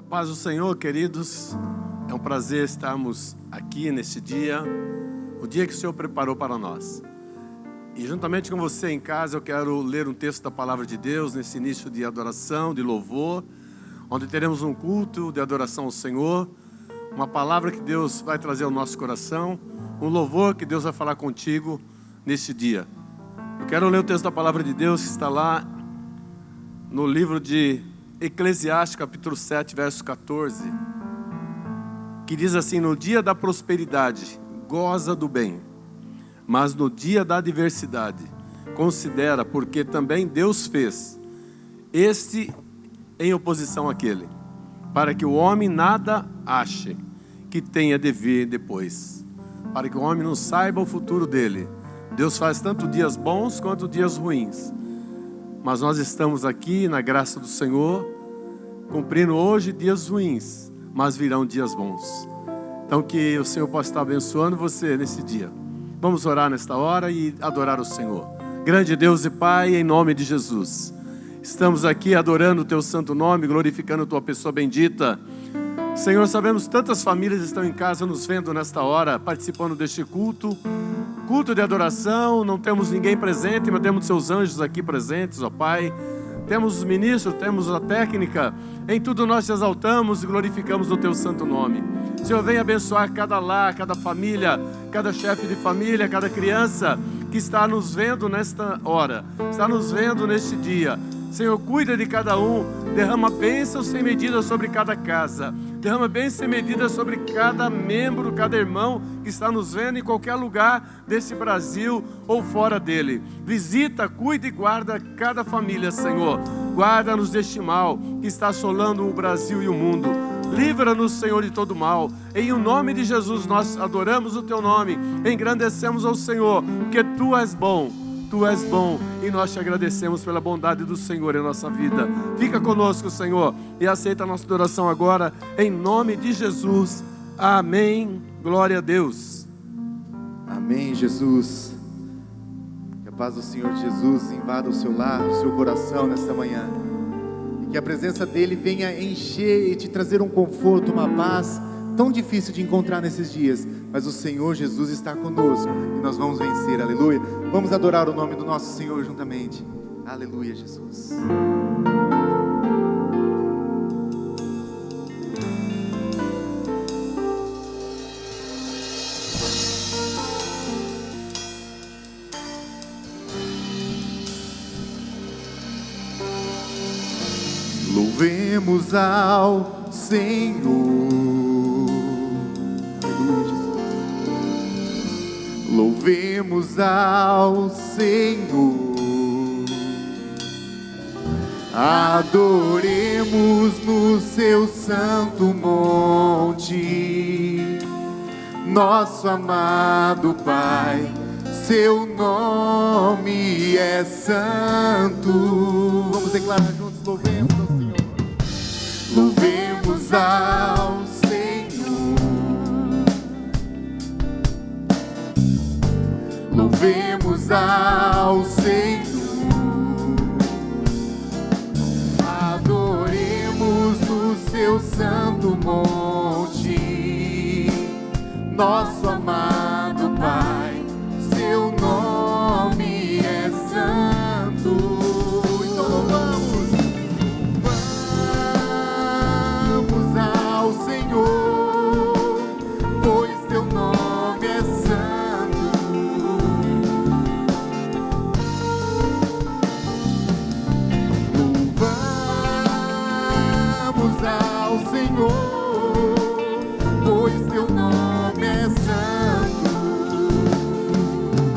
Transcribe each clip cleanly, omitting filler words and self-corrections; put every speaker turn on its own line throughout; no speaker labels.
Paz do Senhor, queridos. É um prazer estarmos aqui neste dia, o dia que o Senhor preparou para nós. E juntamente com você em casa, eu quero ler um texto da Palavra de Deus nesse início de adoração, de louvor, onde teremos um culto de adoração ao Senhor, uma palavra que Deus vai trazer ao nosso coração, um louvor que Deus vai falar contigo neste dia. Eu quero ler o texto da Palavra de Deus que está lá no livro de Eclesiastes, capítulo 7, verso 14, que diz assim: no dia da prosperidade, goza do bem, mas no dia da adversidade, considera, porque também Deus fez este em oposição àquele, para que o homem nada ache que tenha de vir depois, para que o homem não saiba o futuro dele. Deus faz tanto dias bons quanto dias ruins, mas nós estamos aqui na graça do Senhor, cumprindo hoje dias ruins, mas virão dias bons. Então que o Senhor possa estar abençoando você nesse dia. Vamos orar nesta hora e adorar o Senhor. Grande Deus e Pai, em nome de Jesus, estamos aqui adorando o Teu santo nome, glorificando a Tua pessoa bendita. Senhor, sabemos que tantas famílias estão em casa nos vendo nesta hora, participando deste culto de adoração. Não temos ninguém presente, mas temos Seus anjos aqui presentes, ó Pai. Temos os ministros, temos a técnica. Em tudo nós te exaltamos e glorificamos o Teu santo nome. Senhor, venha abençoar cada lar, cada família, cada chefe de família, cada criança que está nos vendo nesta hora, está nos vendo neste dia. Senhor, cuida de cada um, derrama bênção sem medida sobre cada casa, derrama bênção sem medida sobre cada membro, cada irmão que está nos vendo em qualquer lugar desse Brasil ou fora dele. Visita, cuida e guarda cada família, Senhor. Guarda-nos deste mal que está assolando o Brasil e o mundo. Livra-nos, Senhor, de todo mal. Em o nome de Jesus nós adoramos o Teu nome, engrandecemos ao Senhor, porque Tu és bom. Tu és bom e nós te agradecemos pela bondade do Senhor em nossa vida. Fica conosco, Senhor, e aceita a nossa adoração agora, em nome de Jesus. Amém. Glória a Deus.
Amém, Jesus. Que a paz do Senhor Jesus invada o seu lar, o seu coração nesta manhã. E que a presença dEle venha encher e te trazer um conforto, uma paz tão difícil de encontrar nesses dias, mas o Senhor Jesus está conosco e nós vamos vencer, aleluia. Vamos adorar o nome do nosso Senhor juntamente, aleluia, Jesus. Louvemos ao Senhor. Louvemos ao Senhor, adoremos no seu santo monte, nosso amado Pai, seu nome é santo. Vamos declarar juntos, louvemos ao Senhor. Louvemos ao Louvemos ao Senhor, adoremos no seu santo monte, nosso amado Pai, seu nome é santo. Então louvamos ao Senhor, pois teu nome é santo. Ao Senhor, pois teu nome é santo.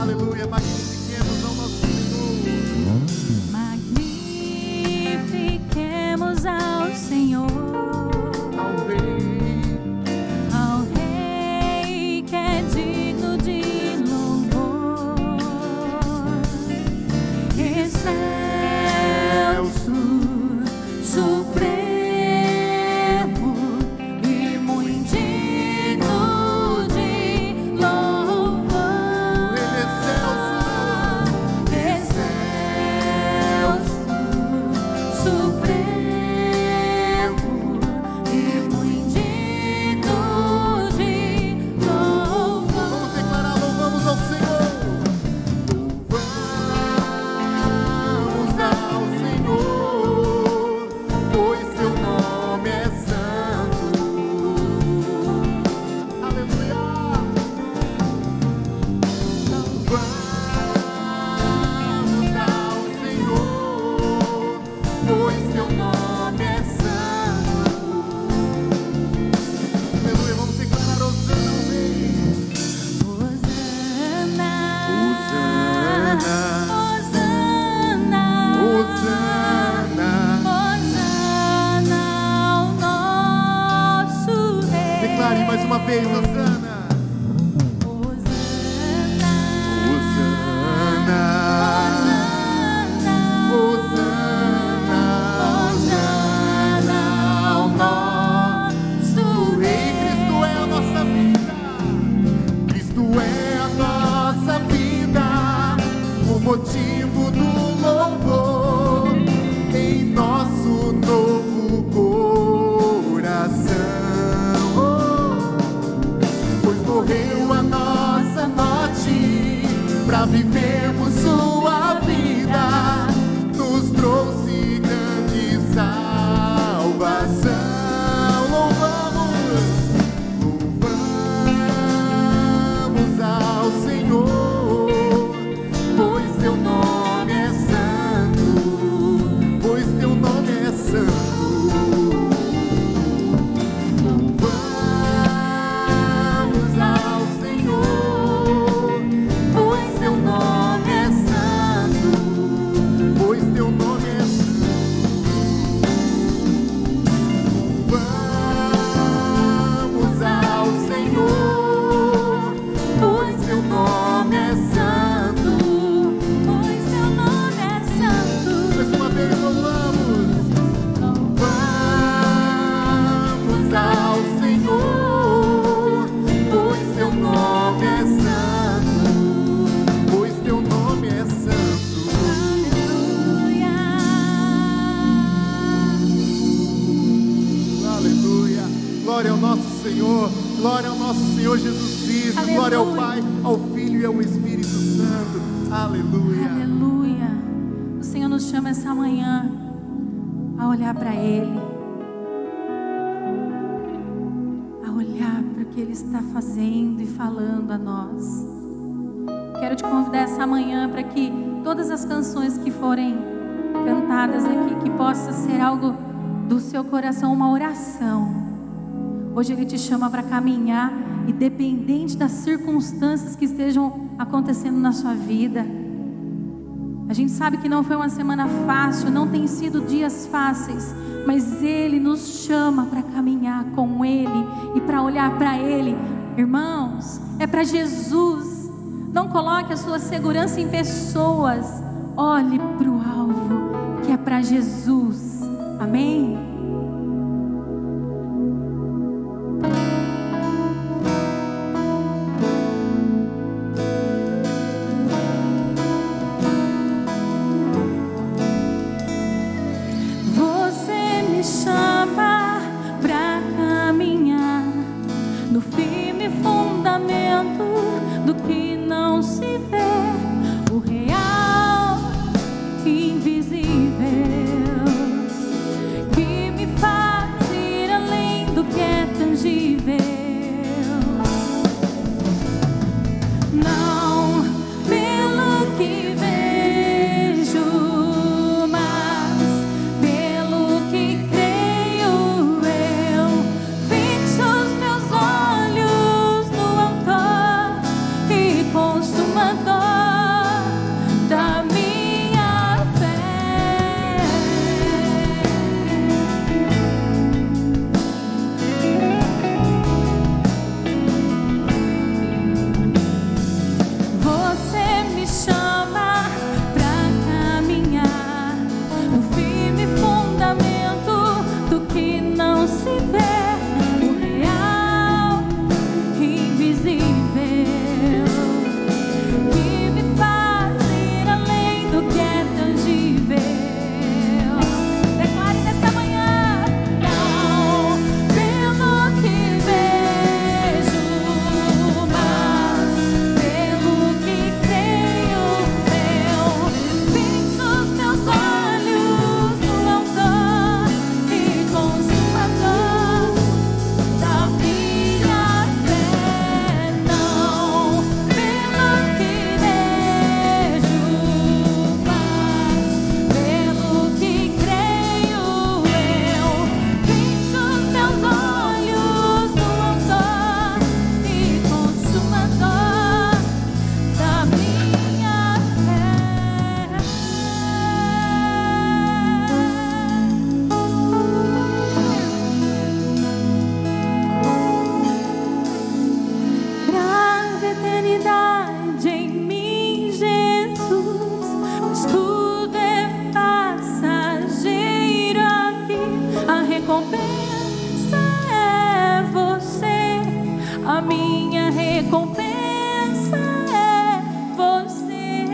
Aleluia, magnifiquemos ao nosso Senhor.
Magnifiquemos ao Senhor, ao Rei que é digno de louvor. Excelso, supremo,
uma vez, Hosana.
Motivo do louvor em nosso novo coração, pois morreu a nossa morte pra vivermos sua vida, nos trouxe grande salvação. Louvamos ao Senhor, pois teu nome é santo, pois teu nome é santo. Louvamos ao Senhor, pois teu nome é santo, pois teu nome é santo. Louvamos ao Senhor, pois teu nome é santo. Louvamos ao Senhor, pois teu nome é santo, pois teu nome é santo.
Aleluia. Glória ao nosso Senhor. Glória ao nosso Senhor Jesus Cristo.
Aleluia.
Glória ao Pai, ao Filho e ao Espírito Santo. Aleluia.
Aleluia. O Senhor nos chama essa manhã a olhar para Ele, a olhar para o que Ele está fazendo e falando a nós. Quero te convidar essa manhã para que todas as canções que forem cantadas aqui, que possa ser algo do seu coração, uma oração. Hoje Ele te chama para caminhar, independente das circunstâncias que estejam acontecendo na sua vida. A gente sabe que não foi uma semana fácil, não tem sido dias fáceis, mas Ele nos chama para caminhar com Ele e para olhar para Ele. Irmãos, é para Jesus. Não coloque a sua segurança em pessoas. Olhe para o alvo, que é para Jesus. Amém? recompensa é você, a minha recompensa é você.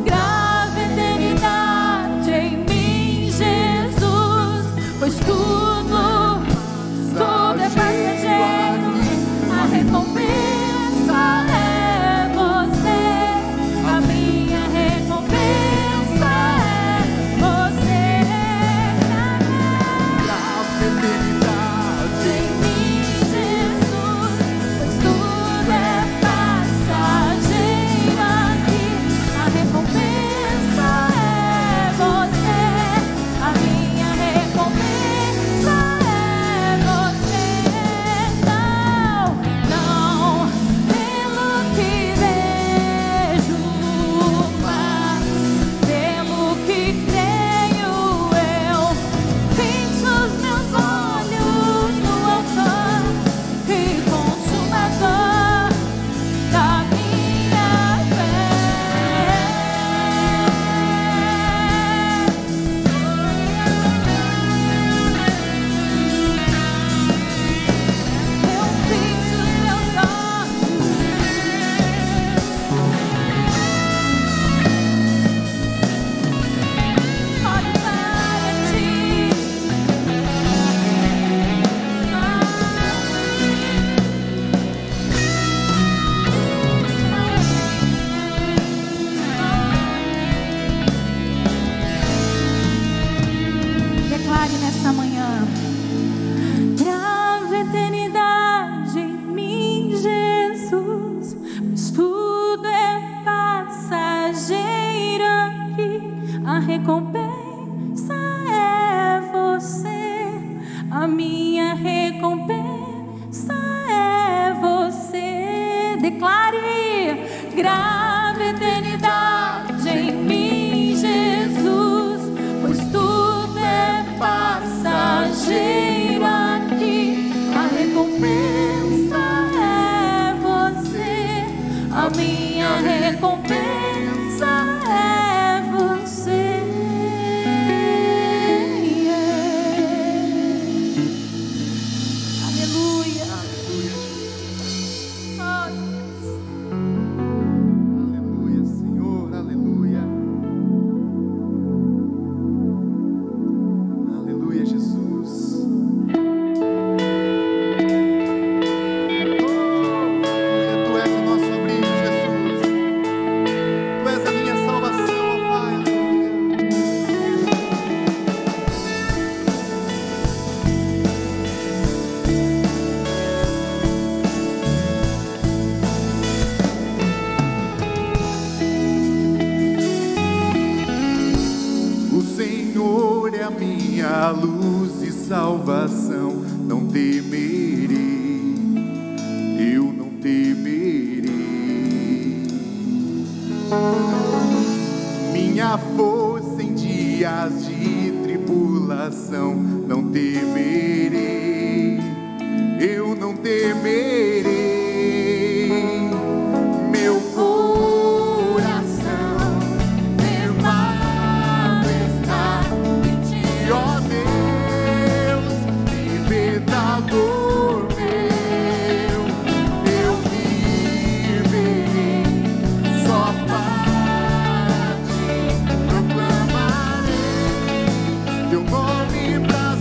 Grava eternidade em mim, Jesus, pois tudo é passageiro. A recompensa é você, a minha recompensa é você.
Grava eternidade
Em mim, Jesus, pois tudo é passageiro aqui. A recompensa é você, a minha recompensa é você. Não pelo que vejo, mas pelo que creio eu. Fixo os meus olhos no autor e consumador da minha fé. Eu fixo os meus olhos. Olho para ti. Declare nessa manhã: grava eternidade em mim, Jesus, pois tudo é passageiro aqui. A recompensa é você, a minha recompensa é você. Declare: grava eternidade em mim, Jesus, pois tudo é passageiro aqui. A recompensa é você, a minha recompensa é você. Aleluia. Oh, Deus.
Aleluia, Senhor, aleluia. Aleluia, Jesus. Aleluia, Tu és o nosso abrigo, Jesus. Tu és a minha salvação, ó Pai. Aleluia. O Senhor é a minha luz e salvação, não temerei, eu não temerei. Minha força em dias de tribulação, não temerei, eu não temerei. Meu coração firmado está em Ti, ó Deus, libertador meu. Eu viverei só para Ti, proclamarei Teu nome pra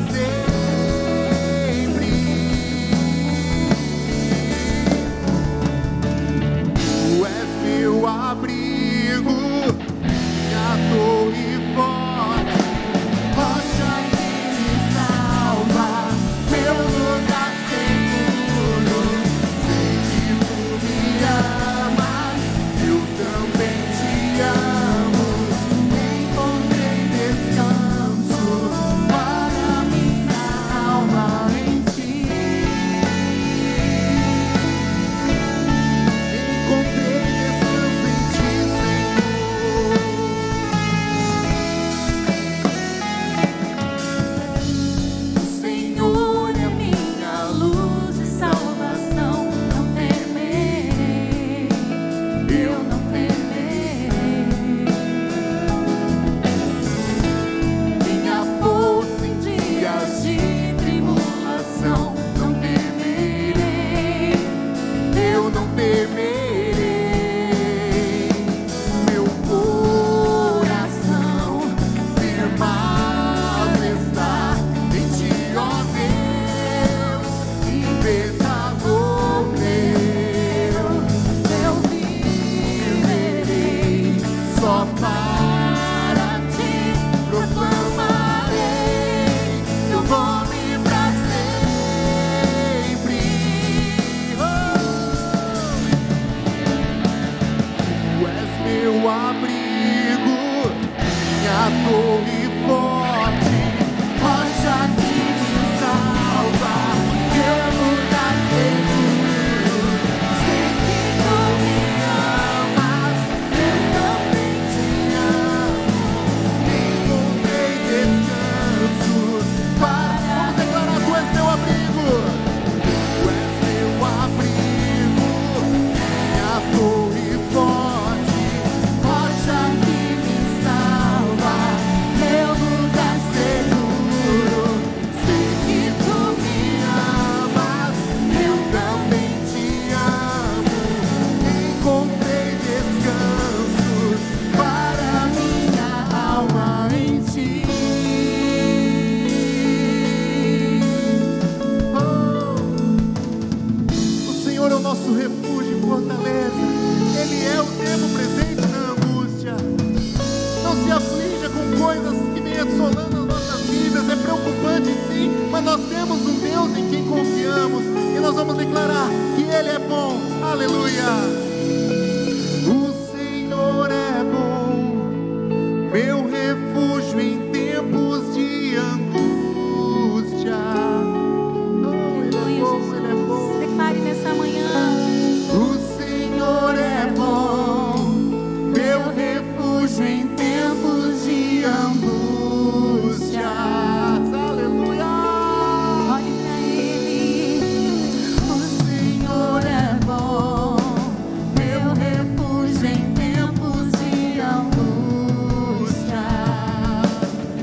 nós temos um Deus em quem confiamos e nós vamos declarar que Ele é bom. Aleluia. O Senhor é bom, meu refúgio em tempos de angústia. Oh, Ele é bom, Ele é bom.
Declare nessa manhã.
O Senhor é bom, meu refúgio em tempos de angústia. Aleluia.
Olhe para Ele.
O Senhor é bom,
Meu refúgio em tempos de angústia.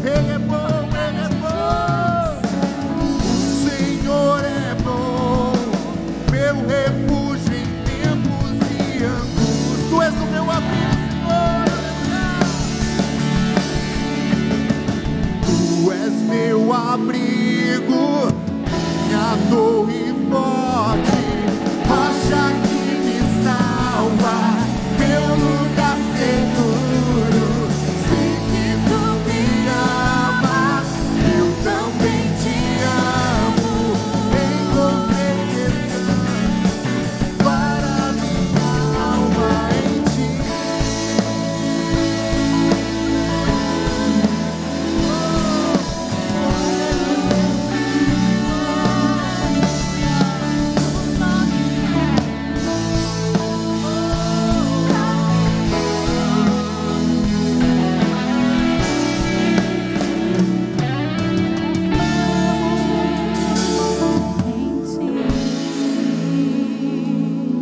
Ele é bom, Ele é bom. O Senhor é bom, meu refúgio em tempos de angústia. Tu és o meu abrigo, Senhor. Tu és meu abrigo, minha torre forte, rocha que me salva, meu lugar seguro. Sei que tu me amas, eu também te amo. Encontrei descanso para minha alma em ti.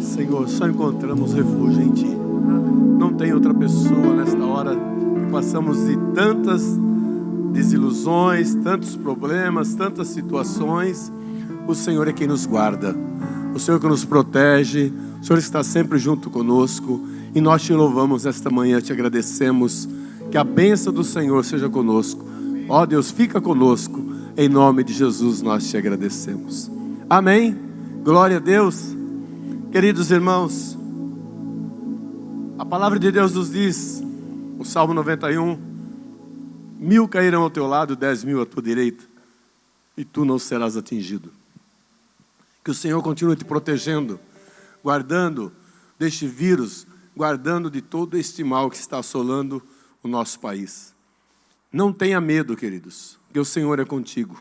Senhor, só encontramos refúgio em Ti. Não tem outra pessoa nesta hora que passamos de tantas desilusões, tantos problemas, tantas situações. O Senhor é quem nos guarda, o Senhor que nos protege, o Senhor está sempre junto conosco. E nós te louvamos esta manhã, te agradecemos. Que a bênção do Senhor seja conosco. Ó Deus, fica conosco. Em nome de Jesus nós te agradecemos. Amém. Glória a Deus. Queridos irmãos, a palavra de Deus nos diz, o Salmo 91, 1000 cairão ao teu lado, 10.000 à tua direita, e tu não serás atingido. Que o Senhor continue te protegendo, guardando deste vírus, guardando de todo este mal que está assolando o nosso país. Não tenha medo, queridos, que o Senhor é contigo.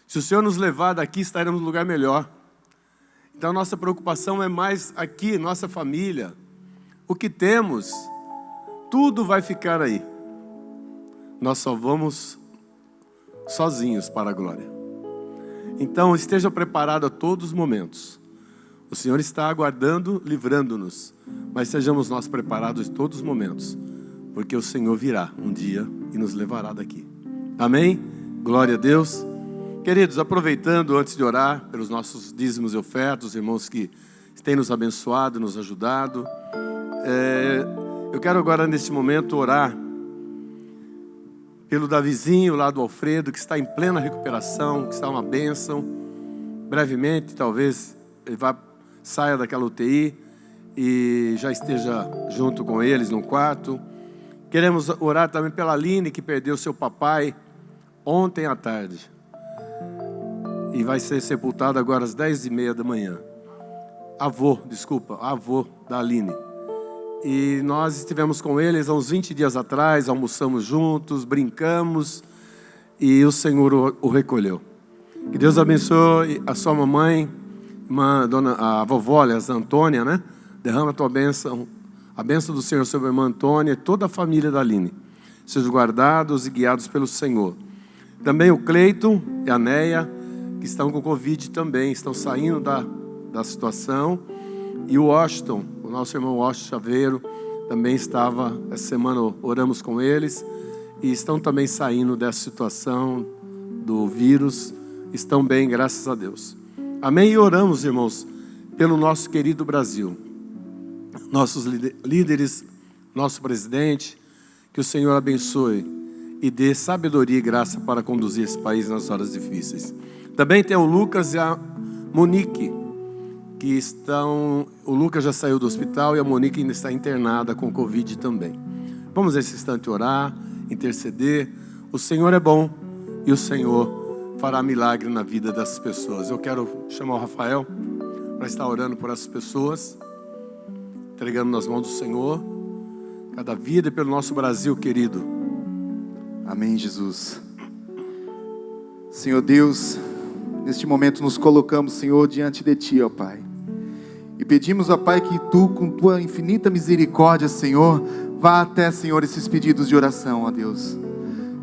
Se o Senhor nos levar daqui, estaremos no lugar melhor. Então, nossa preocupação é mais aqui, nossa família. O que temos, tudo vai ficar aí. Nós só vamos sozinhos para a glória. Então, esteja preparado a todos os momentos. O Senhor está aguardando, livrando-nos. Mas sejamos nós preparados em todos os momentos. Porque o Senhor virá um dia e nos levará daqui. Amém? Glória a Deus. Queridos, aproveitando antes de orar pelos nossos dízimos e ofertas, irmãos que têm nos abençoado, nos ajudado, eu quero agora neste momento orar pelo Davizinho lá do Alfredo, que está em plena recuperação, que está uma bênção. Brevemente, talvez ele saia daquela UTI e já esteja junto com eles no quarto. Queremos orar também pela Aline, que perdeu seu papai ontem à tarde. E vai ser sepultado agora às 10h30 da manhã. Avô da Aline. E nós estivemos com eles há uns 20 dias atrás, almoçamos juntos, brincamos, e o Senhor o recolheu. Que Deus abençoe a sua mamãe, a vovó, aliás, a Antônia, né? Derrama a tua bênção, a bênção do Senhor sobre a irmã Antônia e toda a família da Aline. Sejam guardados e guiados pelo Senhor. Também o Cleiton e a Neia, que estão com Covid também, estão saindo da situação. E o Washington, o nosso irmão Washington Chaveiro, também estava, essa semana oramos com eles, e estão também saindo dessa situação do vírus, estão bem, graças a Deus. Amém? E oramos, irmãos, pelo nosso querido Brasil, nossos líderes, nosso presidente, que o Senhor abençoe e dê sabedoria e graça para conduzir esse país nas horas difíceis. Também tem o Lucas e a Monique, que estão... O Lucas já saiu do hospital e a Monique ainda está internada com Covid também. Vamos nesse instante orar, interceder. O Senhor é bom e o Senhor fará milagre na vida dessas pessoas. Eu quero chamar o Rafael para estar orando por essas pessoas, entregando nas mãos do Senhor cada vida e pelo nosso Brasil querido.
Amém, Jesus. Senhor Deus, neste momento nos colocamos, Senhor, diante de Ti, ó Pai. E pedimos, ó Pai, que Tu, com Tua infinita misericórdia, Senhor, vá até, Senhor, esses pedidos de oração, ó Deus.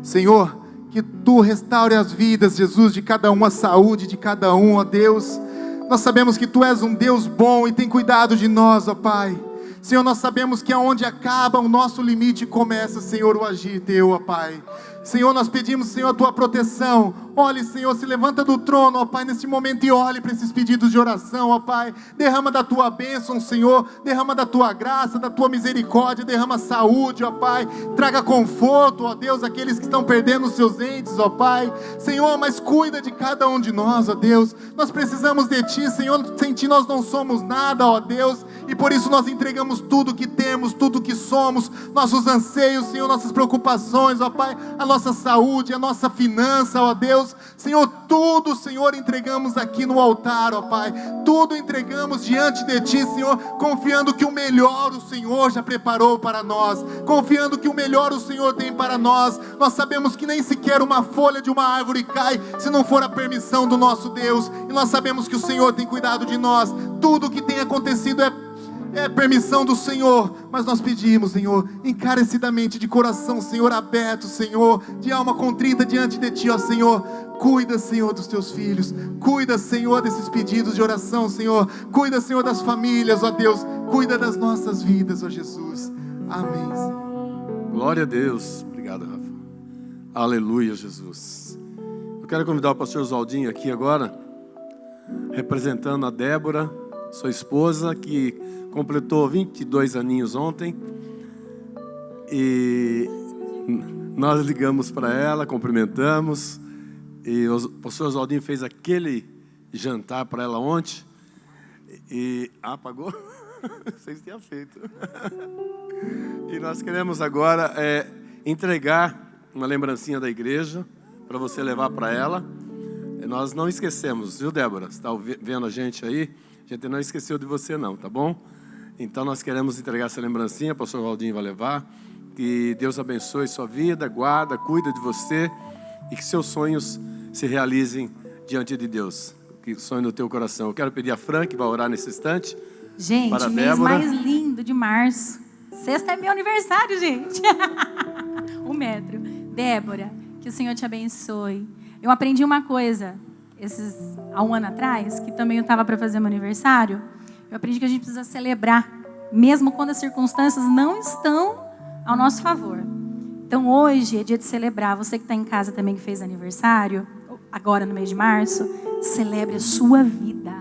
Senhor, que Tu restaure as vidas, Jesus, de cada um, a saúde de cada um, ó Deus. Nós sabemos que Tu és um Deus bom e tem cuidado de nós, ó Pai. Senhor, nós sabemos que aonde acaba o nosso limite começa, Senhor, o agir Teu, ó Pai. Senhor, nós pedimos, Senhor, a Tua proteção. Olhe, Senhor, se levanta do trono, ó Pai, neste momento e olhe para esses pedidos de oração, ó Pai. Derrama da Tua bênção, Senhor. Derrama da Tua graça, da Tua misericórdia. Derrama saúde, ó Pai. Traga conforto, ó Deus, àqueles que estão perdendo os seus entes, ó Pai. Senhor, mas cuida de cada um de nós, ó Deus. Nós precisamos de Ti, Senhor. Sem Ti nós não somos nada, ó Deus. E por isso nós entregamos tudo que temos, tudo que somos, nossos anseios, Senhor, nossas preocupações, ó Pai, a nossa saúde, a nossa finança, ó Deus. Senhor, tudo, Senhor, entregamos aqui no altar, ó Pai. Tudo entregamos diante de Ti, Senhor, confiando que o melhor o Senhor já preparou para nós, confiando que o melhor o Senhor tem para nós. Nós sabemos que nem sequer uma folha de uma árvore cai se não for a permissão do nosso Deus, e nós sabemos que o Senhor tem cuidado de nós. Tudo que tem acontecido é permissão do Senhor, mas nós pedimos, Senhor, encarecidamente, de coração, Senhor, aberto, Senhor, de alma contrita diante de Ti, ó Senhor. Cuida, Senhor, dos Teus filhos. Cuida, Senhor, desses pedidos de oração, Senhor. Cuida, Senhor, das famílias, ó Deus. Cuida das nossas vidas, ó Jesus. Amém, Senhor.
Glória a Deus. Obrigado, Rafa. Aleluia, Jesus. Eu quero convidar o pastor Oswaldinho aqui agora, representando a Débora, sua esposa, que completou 22 aninhos ontem. E nós ligamos para ela, cumprimentamos. E o pastor Oswaldinho fez aquele jantar para ela ontem. E pagou? Vocês tinham feito. E nós queremos agora entregar uma lembrancinha da igreja para você levar para ela. Nós não esquecemos, viu, Débora? Você está vendo a gente aí? A gente não esqueceu de você não, tá bom? Então nós queremos entregar essa lembrancinha, o pastor Valdinho vai levar. Que Deus abençoe sua vida, guarda, cuida de você e que seus sonhos se realizem diante de Deus. Que sonhe no teu coração. Eu quero pedir a Fran, que vai orar nesse instante.
Gente,
para a
mês
Débora.
mais lindo de março. Sexta é meu aniversário, gente. 1 metro. Débora, que o Senhor te abençoe. Eu aprendi uma coisa há um ano atrás, que também eu estava para fazer meu aniversário. Eu aprendi que a gente precisa celebrar, mesmo quando as circunstâncias não estão ao nosso favor. Então hoje é dia de celebrar. Você que está em casa também, que fez aniversário, agora no mês de março, celebre a sua vida.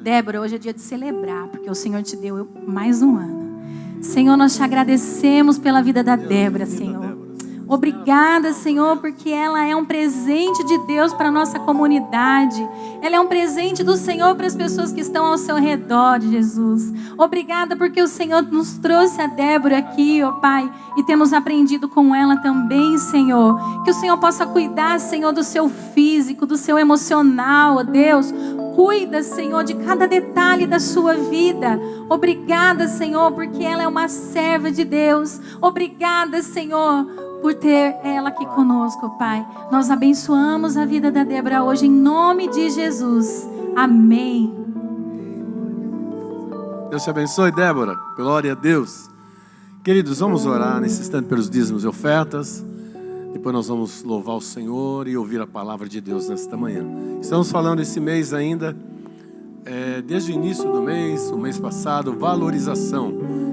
Débora, hoje é dia de celebrar, porque o Senhor te deu mais um ano. Senhor, nós te agradecemos pela vida da Débora, Senhor. Obrigada, Senhor, porque ela é um presente de Deus para a nossa comunidade. Ela é um presente do Senhor para as pessoas que estão ao seu redor, Jesus. Obrigada porque o Senhor nos trouxe a Débora aqui, ó Pai, e temos aprendido com ela também, Senhor. Que o Senhor possa cuidar, Senhor, do seu físico, do seu emocional, ó Deus. Cuida, Senhor, de cada detalhe da sua vida. Obrigada, Senhor, porque ela é uma serva de Deus. Obrigada, Senhor, por ter ela aqui conosco, Pai. Nós abençoamos a vida da Débora hoje, em nome de Jesus. Amém.
Deus te abençoe, Débora. Glória a Deus. Queridos, vamos orar nesse instante pelos dízimos e ofertas. Depois nós vamos louvar o Senhor e ouvir a palavra de Deus nesta manhã. Estamos falando esse mês ainda, desde o início do mês, o mês passado, valorização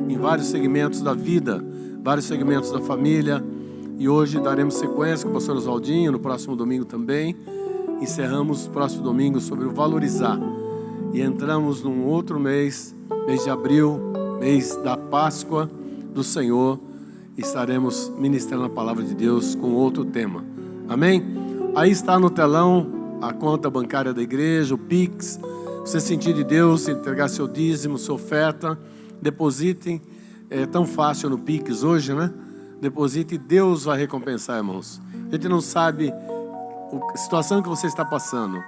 em vários segmentos da vida, vários segmentos da família. E hoje daremos sequência com o pastor Oswaldinho, no próximo domingo também. Encerramos o próximo domingo sobre o valorizar. E entramos num outro mês, mês de abril, mês da Páscoa do Senhor. Estaremos ministrando a palavra de Deus com outro tema. Amém? Aí está no telão a conta bancária da igreja, o Pix. Você sentir de Deus, entregar seu dízimo, sua oferta, depositem. É tão fácil no Pix hoje, né? Deposite e Deus vai recompensar, irmãos. A gente não sabe a situação que você está passando,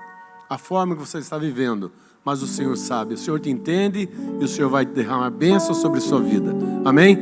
a forma que você está vivendo, mas o Senhor sabe, o Senhor te entende e o Senhor vai derramar bênção sobre a sua vida. Amém?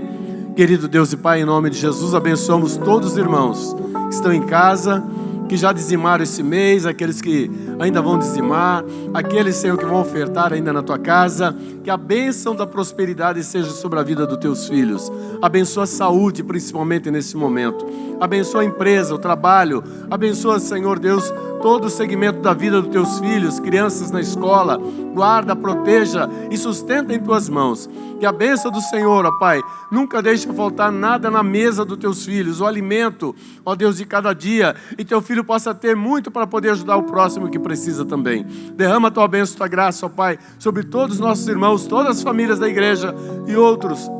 Querido Deus e Pai, em nome de Jesus, abençoamos todos os irmãos que estão em casa, que já dizimaram esse mês, aqueles que ainda vão dizimar, aqueles, Senhor, que vão ofertar ainda na tua casa. Que a bênção da prosperidade seja sobre a vida dos teus filhos. Abençoa a saúde, principalmente nesse momento. Abençoa a empresa, o trabalho. Abençoa, Senhor Deus, todo o segmento da vida dos teus filhos, crianças na escola. Guarda, proteja e sustenta em tuas mãos. Que a bênção do Senhor, ó Pai, nunca deixe faltar nada na mesa dos teus filhos, o alimento, ó Deus, de cada dia, e teu filho possa ter muito para poder ajudar o próximo que precisa também. Derrama a tua bênção, tua graça, ó Pai, sobre todos os nossos irmãos, todas as famílias da igreja e outros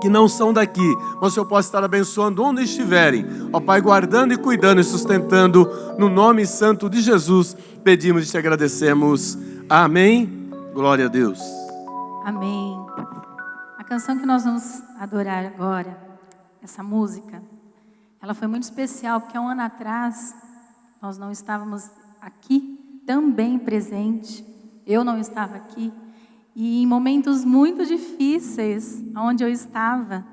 que não são daqui, mas o Senhor possa estar abençoando onde estiverem, ó Pai, guardando e cuidando e sustentando, no nome santo de Jesus, pedimos e te agradecemos. Amém. Glória a Deus.
Amém. A canção que nós vamos adorar agora, essa música, ela foi muito especial, porque há um ano atrás, nós não estávamos aqui, também presente, eu não estava aqui, e em momentos muito difíceis, onde eu estava,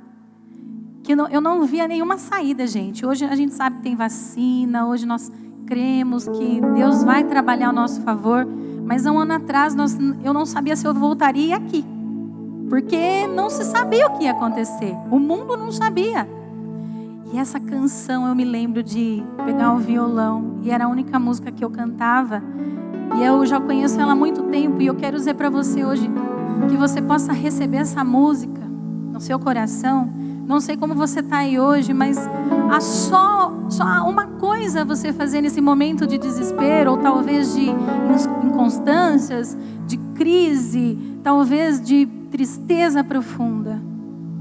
que eu não via nenhuma saída, gente. Hoje a gente sabe que tem vacina, hoje nós cremos que Deus vai trabalhar a nosso favor, mas há um ano atrás eu não sabia se eu voltaria aqui, porque não se sabia o que ia acontecer, o mundo não sabia. E essa canção eu me lembro de pegar o violão, e era a única música que eu cantava, e eu já conheço ela há muito tempo, e eu quero dizer para você hoje, que você possa receber essa música no seu coração. Não sei como você está aí hoje, mas há só uma coisa você fazer nesse momento de desespero, ou talvez de inconstâncias, de crise, talvez de tristeza profunda.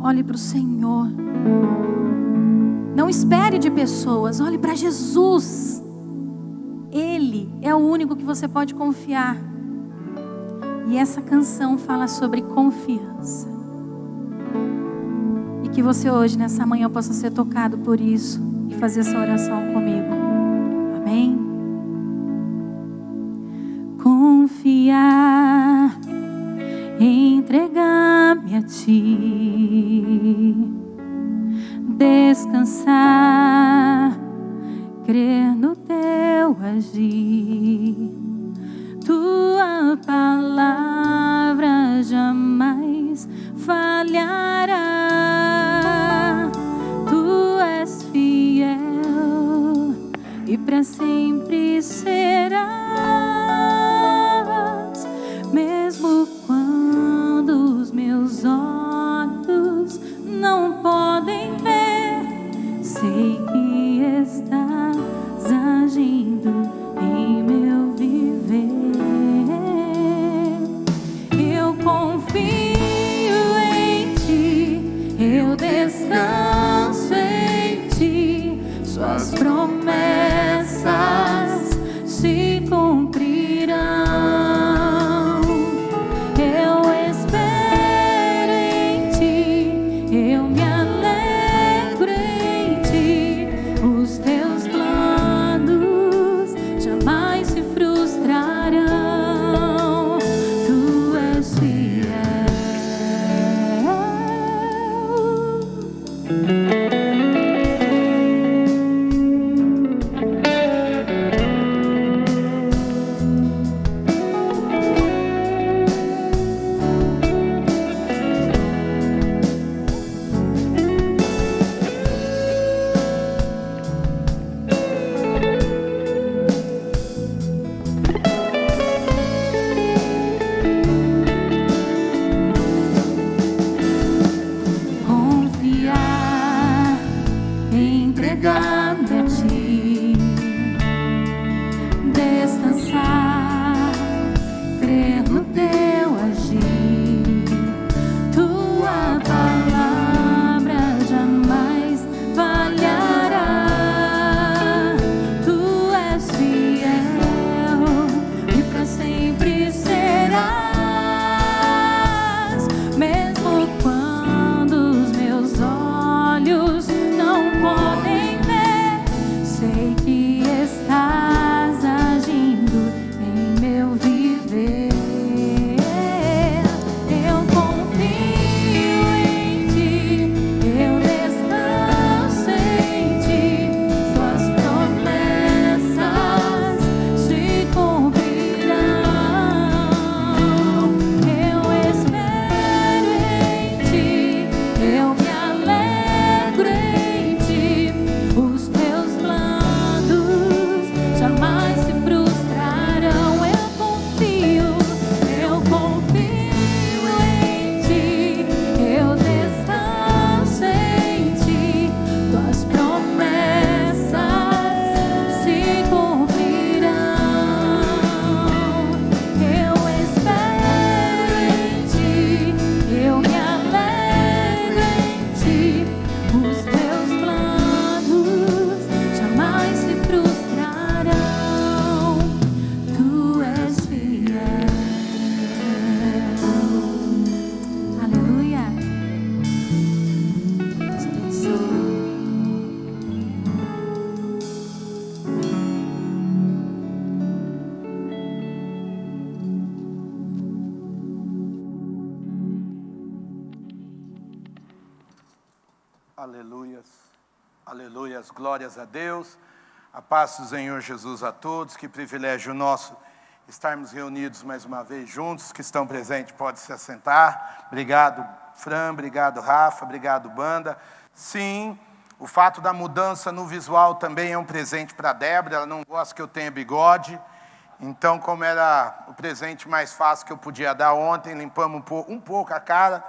Olhe para o Senhor. Não espere de pessoas, olhe para Jesus. Ele é o único que você pode confiar. E essa canção fala sobre confiança. E que você hoje, nessa manhã, possa ser tocado por isso e fazer essa oração comigo. Amém? Confiar, entregar-me a Ti, descansar, crer no Teu agir. Tua palavra jamais falhará. Tu és fiel e para sempre serás. Mesmo quando os meus olhos não podem ver, sei que estás agindo em meu viver. Eu confio em Ti, eu descanso em Ti, Suas promessas se
Aleluias, aleluias, glórias a Deus, a paz do Senhor Jesus a todos, que privilégio nosso estarmos reunidos mais uma vez juntos, que estão presentes podem se assentar. Obrigado Fran, obrigado Rafa, obrigado banda. Sim, o fato da mudança no visual também é um presente para a Débora, ela não gosta que eu tenha bigode, então como era o presente mais fácil que eu podia dar ontem, limpamos um pouco a cara,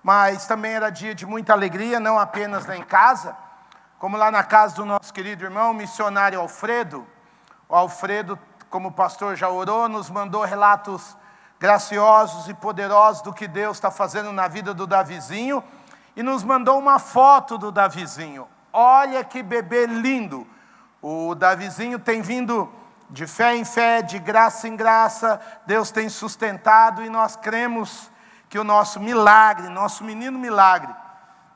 mas também era dia de muita alegria, não apenas lá em casa, como lá na casa do nosso querido irmão, missionário Alfredo. O Alfredo, como o pastor já orou, nos mandou relatos graciosos e poderosos do que Deus está fazendo na vida do Davizinho, e nos mandou uma foto do Davizinho. Olha que bebê lindo! O Davizinho tem vindo de fé em fé, de graça em graça, Deus tem sustentado, e nós cremos que o nosso milagre, nosso menino milagre,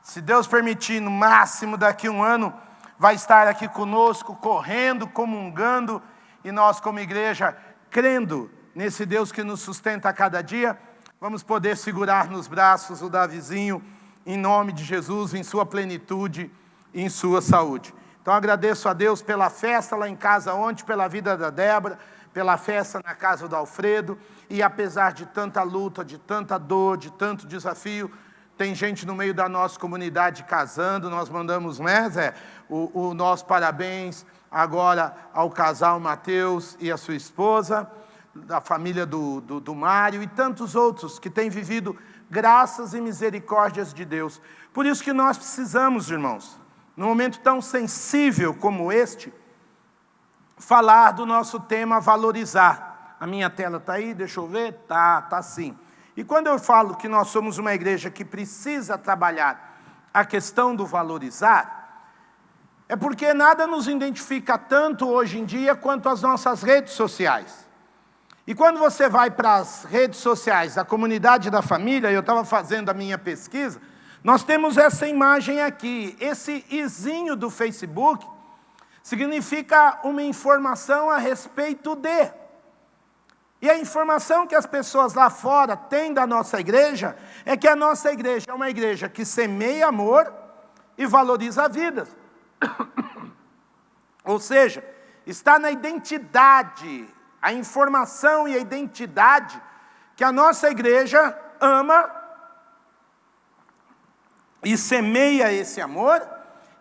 se Deus permitir, no máximo daqui a um ano, vai estar aqui conosco, correndo, comungando, e nós como igreja, crendo nesse Deus que nos sustenta a cada dia, vamos poder segurar nos braços o Davizinho, em nome de Jesus, em sua plenitude e em sua saúde. Então agradeço a Deus pela festa lá em casa ontem, pela vida da Débora, pela festa na casa do Alfredo, e apesar de tanta luta, de tanta dor, de tanto desafio, tem gente no meio da nossa comunidade casando. Nós mandamos, né, Zé, o nosso parabéns agora ao casal Mateus e a sua esposa, da família do Mário, e tantos outros que têm vivido graças e misericórdias de Deus. Por isso que nós precisamos, irmãos, num momento tão sensível como este, falar do nosso tema valorizar. A minha tela está aí, deixa eu ver? Tá sim. E quando eu falo que nós somos uma igreja que precisa trabalhar a questão do valorizar, é porque nada nos identifica tanto hoje em dia quanto as nossas redes sociais. E quando você vai para as redes sociais, a comunidade da família, eu estava fazendo a minha pesquisa, nós temos essa imagem aqui, esse izinho do Facebook, significa uma informação a respeito de. E a informação que as pessoas lá fora têm da nossa igreja é que a nossa igreja é uma igreja que semeia amor e valoriza vidas. Ou seja, está na identidade, a informação e a identidade que a nossa igreja ama e semeia esse amor,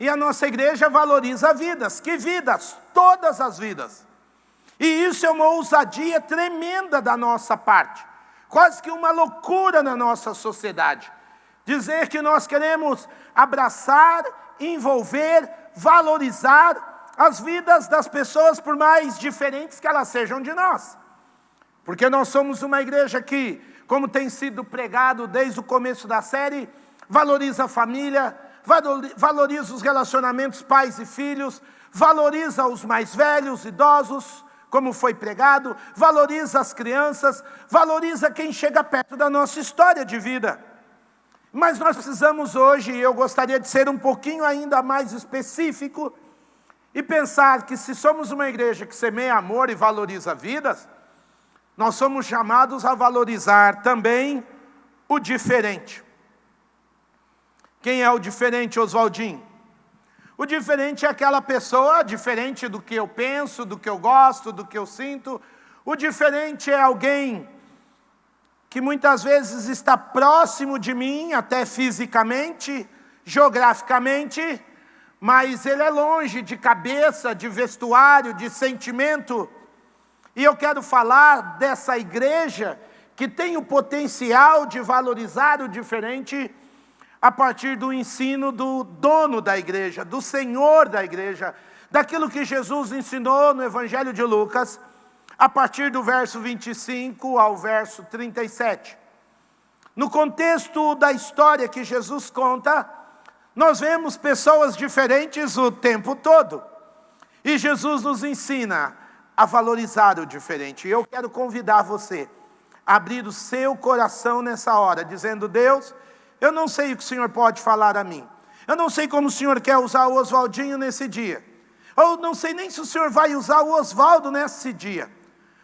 e a nossa igreja valoriza vidas. Que vidas? Todas as vidas. E isso é uma ousadia tremenda da nossa parte, quase que uma loucura na nossa sociedade. Dizer que nós queremos abraçar, envolver, valorizar as vidas das pessoas, por mais diferentes que elas sejam de nós. Porque nós somos uma igreja que, como tem sido pregado desde o começo da série, valoriza a família, valoriza os relacionamentos pais e filhos, valoriza os mais velhos, idosos, como foi pregado, valoriza as crianças, valoriza quem chega perto da nossa história de vida. Mas nós precisamos hoje, e eu gostaria de ser um pouquinho ainda mais específico, e pensar que se somos uma igreja que semeia amor e valoriza vidas, nós somos chamados a valorizar também o diferente. Quem é o diferente, Oswaldinho? O diferente é aquela pessoa diferente do que eu penso, do que eu gosto, do que eu sinto. O diferente é alguém que muitas vezes está próximo de mim, até fisicamente, geograficamente, mas ele é longe de cabeça, de vestuário, de sentimento. E eu quero falar dessa igreja que tem o potencial de valorizar o diferente a partir do ensino do dono da igreja, do Senhor da igreja, daquilo que Jesus ensinou no Evangelho de Lucas, a partir do verso 25 ao verso 37. No contexto da história que Jesus conta, nós vemos pessoas diferentes o tempo todo. E Jesus nos ensina a valorizar o diferente. E eu quero convidar você a abrir o seu coração nessa hora, dizendo: Deus, eu não sei o que o Senhor pode falar a mim. Eu não sei como o Senhor quer usar o Oswaldinho nesse dia. Eu não sei nem se o Senhor vai usar o Osvaldo nesse dia.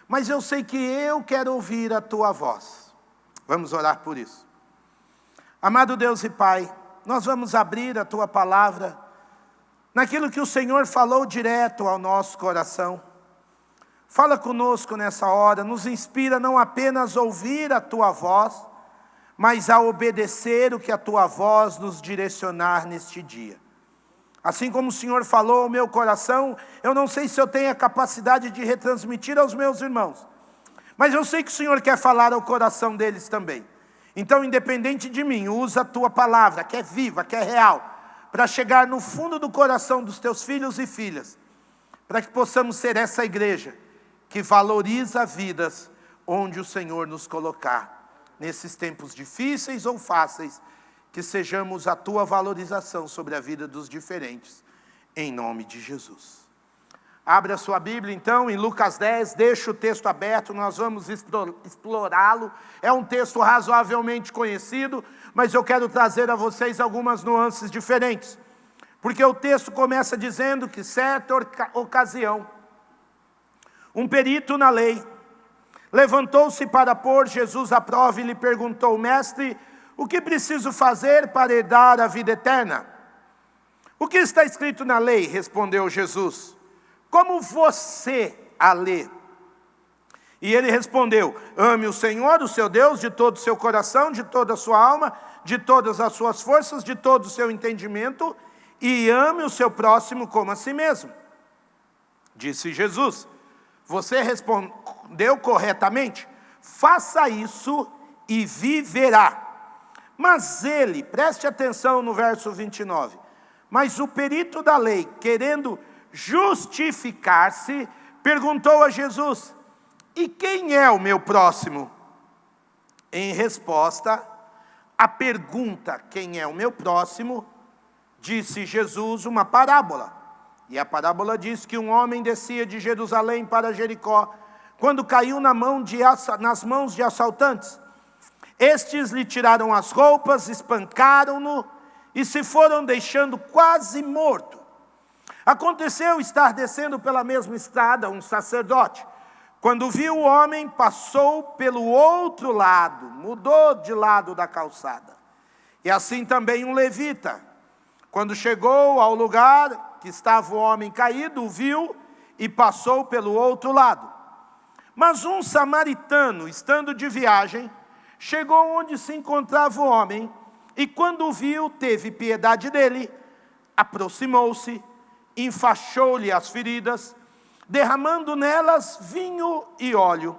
Mas eu sei que eu quero ouvir a Tua voz. Vamos orar por isso. Amado Deus e Pai, nós vamos abrir a Tua palavra naquilo que o Senhor falou direto ao nosso coração. Fala conosco nessa hora, nos inspira não apenas a ouvir a Tua voz, mas a obedecer o que a Tua voz nos direcionar neste dia. Assim como o Senhor falou ao meu coração, eu não sei se eu tenho a capacidade de retransmitir aos meus irmãos, mas eu sei que o Senhor quer falar ao coração deles também. Então, independente de mim, usa a Tua palavra, que é viva, que é real, para chegar no fundo do coração dos Teus filhos e filhas, para que possamos ser essa igreja que valoriza vidas onde o Senhor nos colocar. Nesses tempos difíceis ou fáceis, que sejamos a Tua valorização sobre a vida dos diferentes, em nome de Jesus. Abre a sua Bíblia então, em Lucas 10, deixa o texto aberto, nós vamos explorá-lo. É um texto razoavelmente conhecido, mas eu quero trazer a vocês algumas nuances diferentes. Porque o texto começa dizendo que certa ocasião, um perito na lei levantou-se para pôr Jesus à prova e lhe perguntou: mestre, o que preciso fazer para herdar a vida eterna? O que está escrito na lei? Respondeu Jesus. Como você a lê? E ele respondeu: ame o Senhor, o seu Deus, de todo o seu coração, de toda a sua alma, de todas as suas forças, de todo o seu entendimento, e ame o seu próximo como a si mesmo. Disse Jesus: você respondeu corretamente, faça isso e viverá. Mas ele, preste atenção no verso 29, mas o perito da lei, querendo justificar-se, perguntou a Jesus: e quem é o meu próximo? Em resposta à pergunta, quem é o meu próximo, disse Jesus uma parábola. E a parábola diz que um homem descia de Jerusalém para Jericó, quando caiu nas mãos de assaltantes. Estes lhe tiraram as roupas, espancaram-no e se foram deixando quase morto. Aconteceu estar descendo pela mesma estrada um sacerdote. Quando viu o homem, passou pelo outro lado, mudou de lado da calçada. E assim também um levita. Quando chegou ao lugar que estava o homem caído, o viu e passou pelo outro lado. Mas um samaritano, estando de viagem, chegou onde se encontrava o homem, e quando o viu, teve piedade dele, aproximou-se, enfaixou-lhe as feridas, derramando nelas vinho e óleo.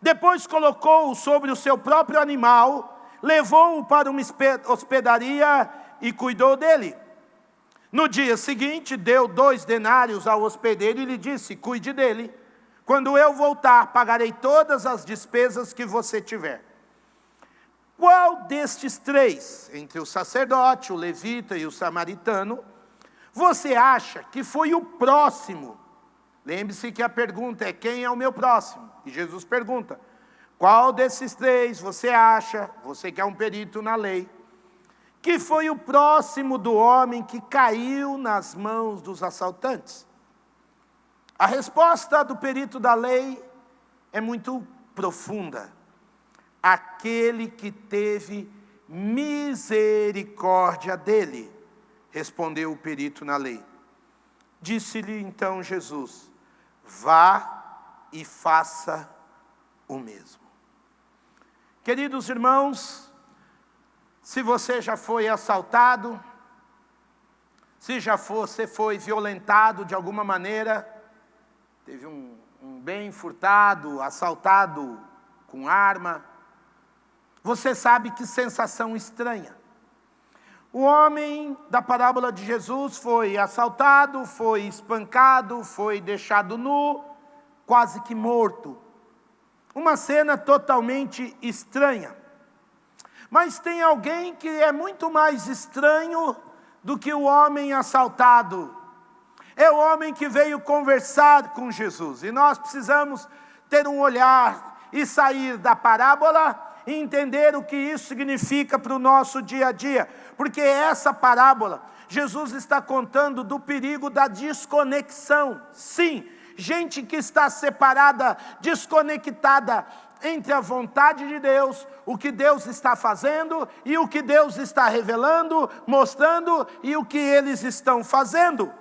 Depois colocou-o sobre o seu próprio animal, levou-o para uma hospedaria e cuidou dele. No dia seguinte, deu 2 denários ao hospedeiro e lhe disse: cuide dele. Quando eu voltar, pagarei todas as despesas que você tiver. Qual destes 3, entre o sacerdote, o levita e o samaritano, você acha que foi o próximo? Lembre-se que a pergunta é: quem é o meu próximo? E Jesus pergunta: qual desses 3 você acha, você que é um perito na lei, que foi o próximo do homem que caiu nas mãos dos assaltantes? A resposta do perito da lei é muito profunda. Aquele que teve misericórdia dele, respondeu o perito na lei. Disse-lhe então Jesus: vá e faça o mesmo. Queridos irmãos, se você já foi assaltado, se você foi violentado de alguma maneira, teve um bem furtado, assaltado com arma, você sabe que sensação estranha. O homem da parábola de Jesus foi assaltado, foi espancado, foi deixado nu, quase que morto. Uma cena totalmente estranha. Mas tem alguém que é muito mais estranho do que o homem assaltado. É o homem que veio conversar com Jesus. E nós precisamos ter um olhar e sair da parábola e entender o que isso significa para o nosso dia a dia. Porque essa parábola, Jesus está contando do perigo da desconexão. Sim, gente que está separada, desconectada, entre a vontade de Deus, o que Deus está fazendo e o que Deus está revelando, mostrando e o que eles estão fazendo.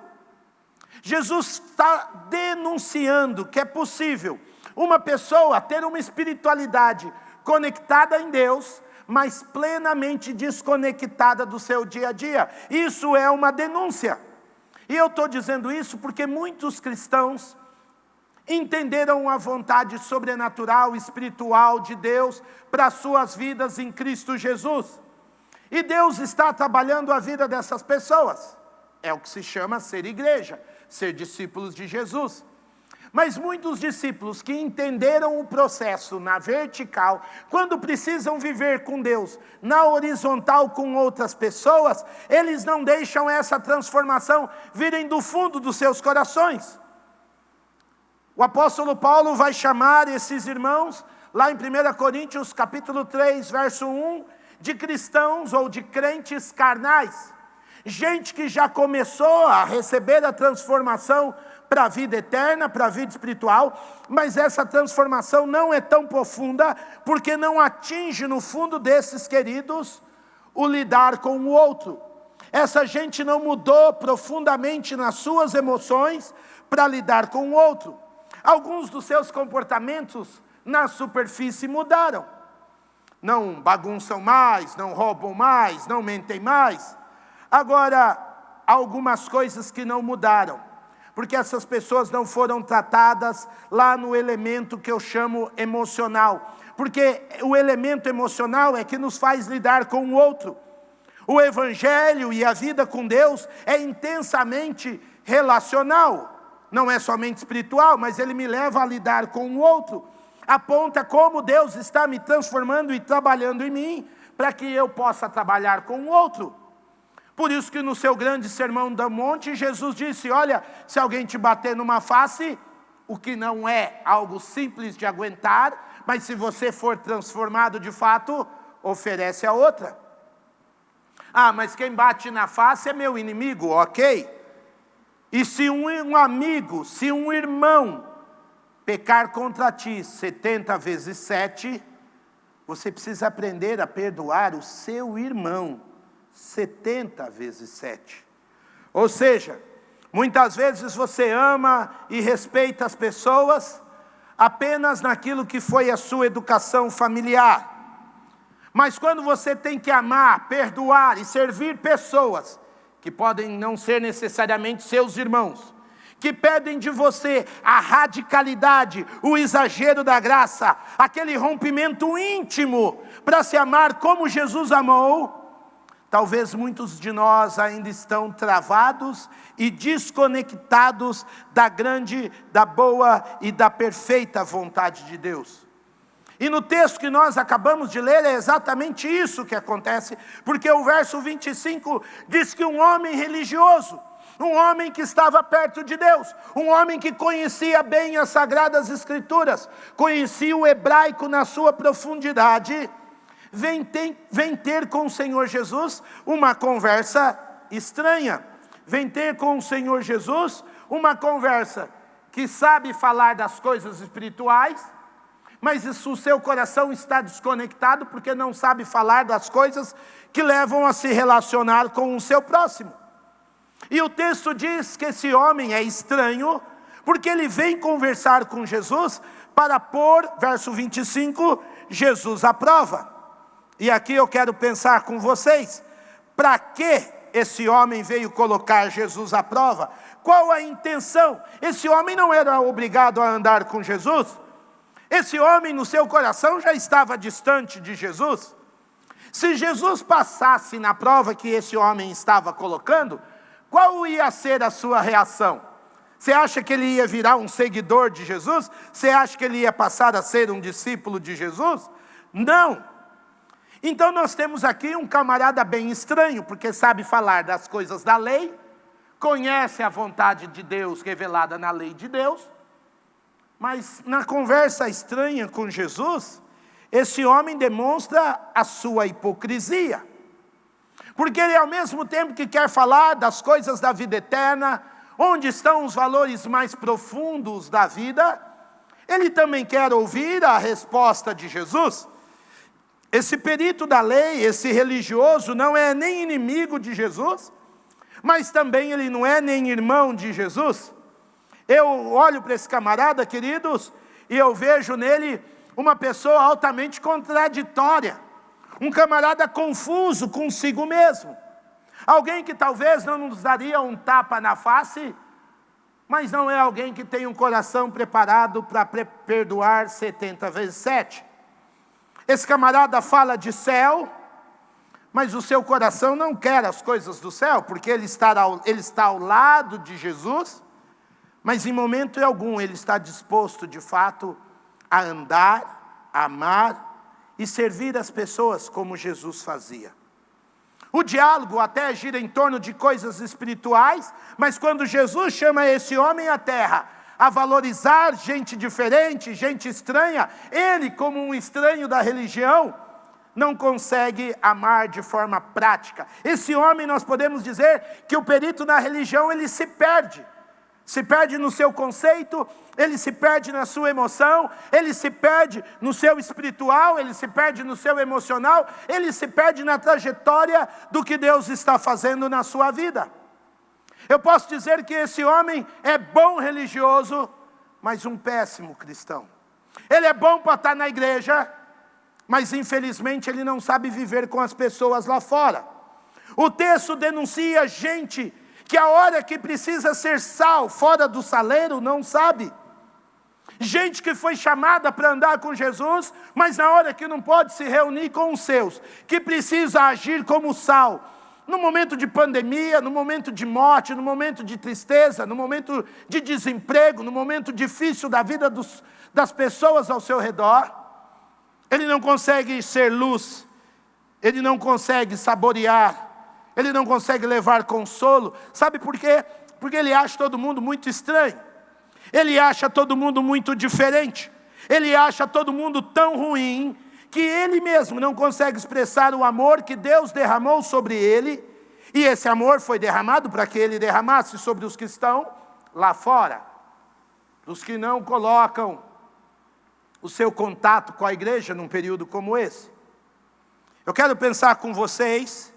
Jesus está denunciando que é possível uma pessoa ter uma espiritualidade conectada em Deus, mas plenamente desconectada do seu dia a dia. Isso é uma denúncia. E eu estou dizendo isso porque muitos cristãos entenderam a vontade sobrenatural, espiritual de Deus para suas vidas em Cristo Jesus. E Deus está trabalhando a vida dessas pessoas. É o que se chama ser igreja, ser discípulos de Jesus. Mas muitos discípulos que entenderam o processo na vertical, quando precisam viver com Deus na horizontal com outras pessoas, eles não deixam essa transformação virem do fundo dos seus corações. O apóstolo Paulo vai chamar esses irmãos, lá em 1 Coríntios capítulo 3, verso 1, de cristãos ou de crentes carnais. Gente que já começou a receber a transformação para a vida eterna, para a vida espiritual, mas essa transformação não é tão profunda, porque não atinge no fundo desses queridos o lidar com o outro. Essa gente não mudou profundamente nas suas emoções para lidar com o outro. Alguns dos seus comportamentos na superfície mudaram. Não bagunçam mais, não roubam mais, não mentem mais. Agora, há algumas coisas que não mudaram, porque essas pessoas não foram tratadas lá no elemento que eu chamo emocional. Porque o elemento emocional é que nos faz lidar com o outro. O evangelho e a vida com Deus é intensamente relacional. Não é somente espiritual, mas ele me leva a lidar com o outro. Aponta como Deus está me transformando e trabalhando em mim, para que eu possa trabalhar com o outro. Por isso que no seu grande sermão do monte, Jesus disse, olha, se alguém te bater numa face, o que não é algo simples de aguentar, mas se você for transformado de fato, oferece a outra. Ah, mas quem bate na face é meu inimigo, ok? E se um amigo, se um irmão pecar contra ti 70 vezes 7, você precisa aprender a perdoar o seu irmão 70 vezes 7. Ou seja, muitas vezes você ama e respeita as pessoas apenas naquilo que foi a sua educação familiar. Mas quando você tem que amar, perdoar e servir pessoas que podem não ser necessariamente seus irmãos, que pedem de você a radicalidade, o exagero da graça, aquele rompimento íntimo para se amar como Jesus amou, talvez muitos de nós ainda estão travados e desconectados da grande, da boa e da perfeita vontade de Deus. E no texto que nós acabamos de ler é exatamente isso que acontece, porque o verso 25 diz que um homem religioso, um homem que estava perto de Deus, um homem que conhecia bem as Sagradas Escrituras, conhecia o hebraico na sua profundidade, vem ter com o Senhor Jesus uma conversa estranha, vem ter com o Senhor Jesus uma conversa que sabe falar das coisas espirituais, mas o seu coração está desconectado porque não sabe falar das coisas que levam a se relacionar com o seu próximo. E o texto diz que esse homem é estranho, porque ele vem conversar com Jesus para pôr, verso 25, Jesus à prova. E aqui eu quero pensar com vocês, para que esse homem veio colocar Jesus à prova? Qual a intenção? Esse homem não era obrigado a andar com Jesus. Esse homem no seu coração já estava distante de Jesus. Se Jesus passasse na prova que esse homem estava colocando, qual ia ser a sua reação? Você acha que ele ia virar um seguidor de Jesus? Você acha que ele ia passar a ser um discípulo de Jesus? Não. Então nós temos aqui um camarada bem estranho, porque sabe falar das coisas da lei, conhece a vontade de Deus revelada na lei de Deus, mas na conversa estranha com Jesus, esse homem demonstra a sua hipocrisia. Porque ele, ao mesmo tempo que quer falar das coisas da vida eterna, onde estão os valores mais profundos da vida, Ele também quer ouvir a resposta de Jesus. Esse perito da lei, esse religioso, não é nem inimigo de Jesus, mas também ele não é nem irmão de Jesus. Eu olho para esse camarada, queridos, e eu vejo nele uma pessoa altamente contraditória, um camarada confuso consigo mesmo, alguém que talvez não nos daria um tapa na face, mas não é alguém que tem um coração preparado para perdoar 70 vezes 7. Esse camarada fala de céu, mas o seu coração não quer as coisas do céu, porque ele está ao lado de Jesus, mas em momento algum ele está disposto de fato a andar, a amar e servir as pessoas como Jesus fazia. O diálogo até gira em torno de coisas espirituais, mas quando Jesus chama esse homem à terra a valorizar gente diferente, gente estranha, ele, como um estranho da religião, não consegue amar de forma prática. Esse homem, nós podemos dizer que o perito na religião, ele se perde no seu conceito, ele se perde na sua emoção, ele se perde no seu espiritual, ele se perde no seu emocional, ele se perde na trajetória do que Deus está fazendo na sua vida. Eu posso dizer que esse homem é bom religioso, mas um péssimo cristão. Ele é bom para estar na igreja, mas infelizmente ele não sabe viver com as pessoas lá fora. O texto denuncia gente que a hora que precisa ser sal fora do saleiro não sabe. Gente que foi chamada para andar com Jesus, mas na hora que não pode se reunir com os seus, que precisa agir como sal. No momento de pandemia, no momento de morte, no momento de tristeza, no momento de desemprego, no momento difícil da vida das pessoas ao seu redor, ele não consegue ser luz, ele não consegue saborear, ele não consegue levar consolo. Sabe por quê? Porque ele acha todo mundo muito estranho, ele acha todo mundo muito diferente, ele acha todo mundo tão ruim, que ele mesmo não consegue expressar o amor que Deus derramou sobre ele, e esse amor foi derramado para que ele derramasse sobre os que estão lá fora, os que não colocam o seu contato com a igreja num período como esse. Eu quero pensar com vocês,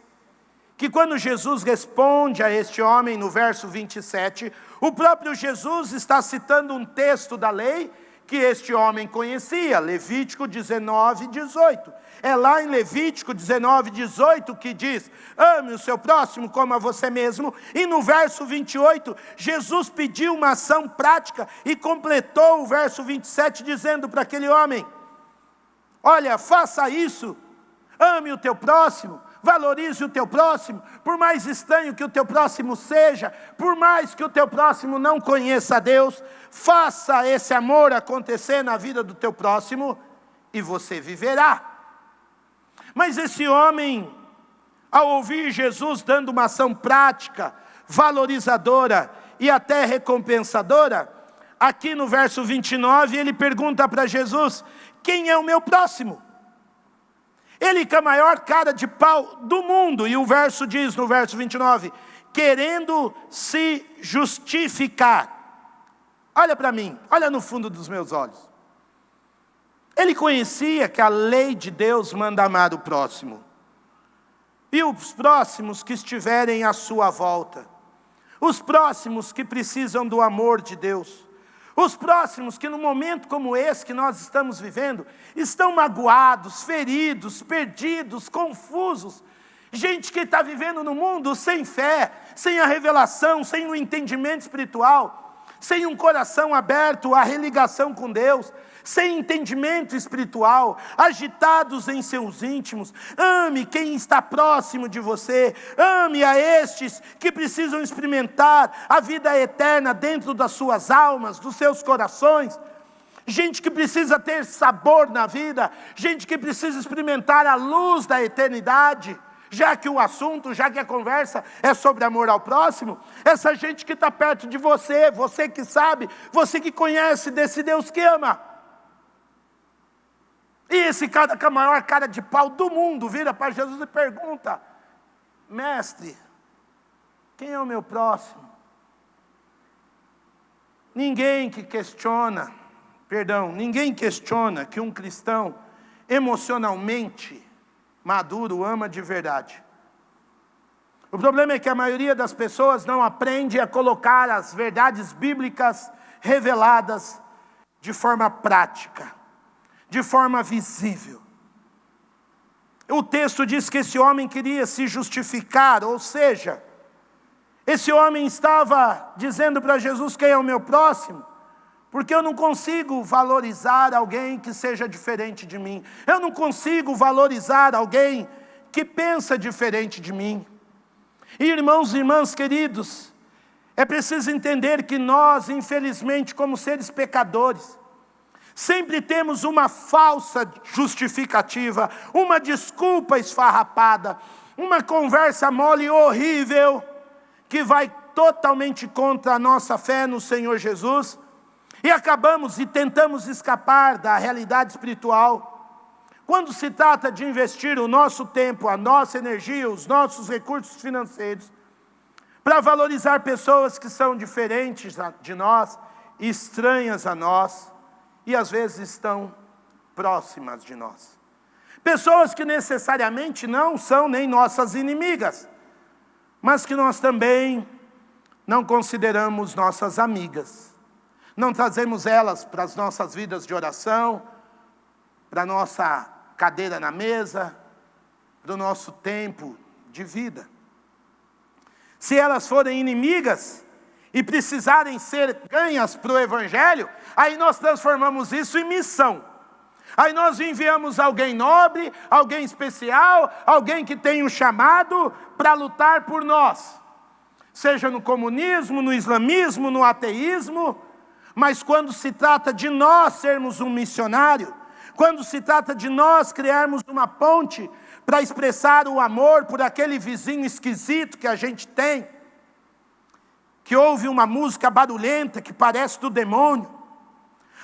que quando Jesus responde a este homem no verso 27, o próprio Jesus está citando um texto da lei, que este homem conhecia, Levítico 19, 18. É lá em Levítico 19, 18 que diz, ame o seu próximo como a você mesmo. E no verso 28, Jesus pediu uma ação prática e completou o verso 27 dizendo para aquele homem, olha, faça isso, ame o teu próximo, valorize o teu próximo, por mais estranho que o teu próximo seja, por mais que o teu próximo não conheça a Deus, faça esse amor acontecer na vida do teu próximo e você viverá. Mas esse homem, ao ouvir Jesus dando uma ação prática, valorizadora e até recompensadora, aqui no verso 29 ele pergunta para Jesus, quem é o meu próximo? Ele com a maior cara de pau do mundo, e o verso diz no verso 29, querendo se justificar. Olha para mim, olha no fundo dos meus olhos. Ele conhecia que a lei de Deus manda amar o próximo. E os próximos que estiverem à sua volta. Os próximos que precisam do amor de Deus. Os próximos que num momento como esse que nós estamos vivendo, estão magoados, feridos, perdidos, confusos. Gente que está vivendo no mundo sem fé, sem a revelação, sem o entendimento espiritual, sem um coração aberto à religação com Deus, sem entendimento espiritual, agitados em seus íntimos. Ame quem está próximo de você, ame a estes que precisam experimentar a vida eterna dentro das suas almas, dos seus corações. Gente que precisa ter sabor na vida, gente que precisa experimentar a luz da eternidade. Já que o assunto, já que a conversa é sobre amor ao próximo, essa gente que está perto de você, você que sabe, você que conhece desse Deus que ama. E esse cara com a maior cara de pau do mundo vira para Jesus e pergunta, mestre, quem é o meu próximo? Ninguém que questiona ninguém questiona que um cristão emocionalmente maduro ama de verdade. O problema é que a maioria das pessoas não aprende a colocar as verdades bíblicas reveladas de forma prática, de forma visível. O texto diz que esse homem queria se justificar, ou seja, esse homem estava dizendo para Jesus: quem é o meu próximo? Porque eu não consigo valorizar alguém que seja diferente de mim. Eu não consigo valorizar alguém que pensa diferente de mim. E irmãos e irmãs queridos, é preciso entender que nós, infelizmente, como seres pecadores, sempre temos uma falsa justificativa, uma desculpa esfarrapada, uma conversa mole e horrível, que vai totalmente contra a nossa fé no Senhor Jesus, e acabamos e tentamos escapar da realidade espiritual. Quando se trata de investir o nosso tempo, a nossa energia, os nossos recursos financeiros, para valorizar pessoas que são diferentes de nós, estranhas a nós, e às vezes estão próximas de nós. Pessoas que necessariamente não são nem nossas inimigas, mas que nós também não consideramos nossas amigas. Não trazemos elas para as nossas vidas de oração, para a nossa cadeira na mesa, para o nosso tempo de vida. Se elas forem inimigas e precisarem ser ganhas para o Evangelho, aí nós transformamos isso em missão. Aí nós enviamos alguém nobre, alguém especial, alguém que tem um chamado para lutar por nós. Seja no comunismo, no islamismo, no ateísmo. Mas quando se trata de nós sermos um missionário, quando se trata de nós criarmos uma ponte para expressar o amor por aquele vizinho esquisito que a gente tem, que ouve uma música barulhenta que parece do demônio,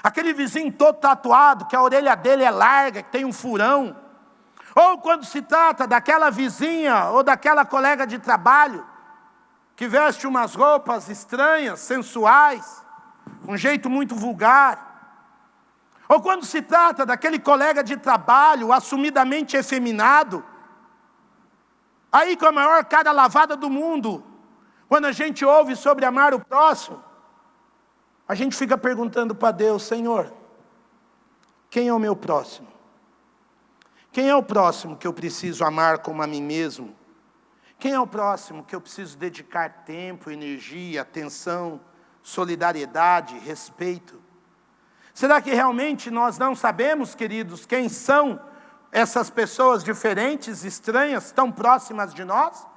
aquele vizinho todo tatuado, que a orelha dele é larga, que tem um furão, ou quando se trata daquela vizinha ou daquela colega de trabalho, que veste umas roupas estranhas, sensuais, um jeito muito vulgar, ou quando se trata daquele colega de trabalho assumidamente efeminado, aí com a maior cara lavada do mundo, quando a gente ouve sobre amar o próximo, a gente fica perguntando para Deus: Senhor, quem é o meu próximo? Quem é o próximo que eu preciso amar como a mim mesmo? Quem é o próximo que eu preciso dedicar tempo, energia, atenção, solidariedade, respeito? Será que realmente nós não sabemos, queridos, quem são essas pessoas diferentes, estranhas, tão próximas de nós?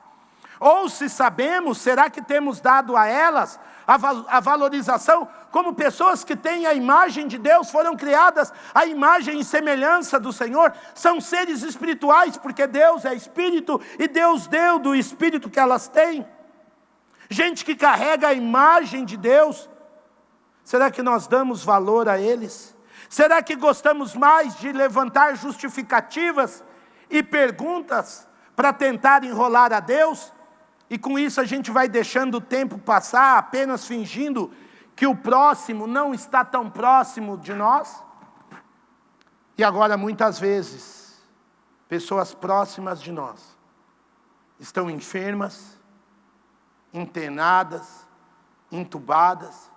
Ou se sabemos, será que temos dado a elas a valorização como pessoas que têm a imagem de Deus, foram criadas à imagem e semelhança do Senhor, são seres espirituais, porque Deus é Espírito e Deus deu do Espírito que elas têm? Gente que carrega a imagem de Deus, será que nós damos valor a eles? Será que gostamos mais de levantar justificativas e perguntas para tentar enrolar a Deus? E com isso a gente vai deixando o tempo passar, apenas fingindo que o próximo não está tão próximo de nós? E agora, muitas vezes, pessoas próximas de nós estão enfermas, internadas, entubadas,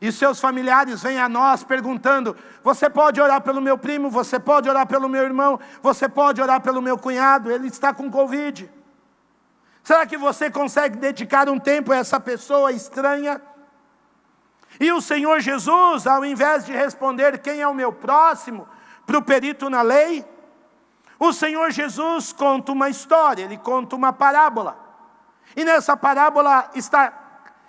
e seus familiares vêm a nós perguntando: você pode orar pelo meu primo, você pode orar pelo meu irmão, você pode orar pelo meu cunhado, ele está com Covid. Será que você consegue dedicar um tempo a essa pessoa estranha? E o Senhor Jesus, ao invés de responder quem é o meu próximo, para o perito na lei, o Senhor Jesus conta uma história, ele conta uma parábola. E nessa parábola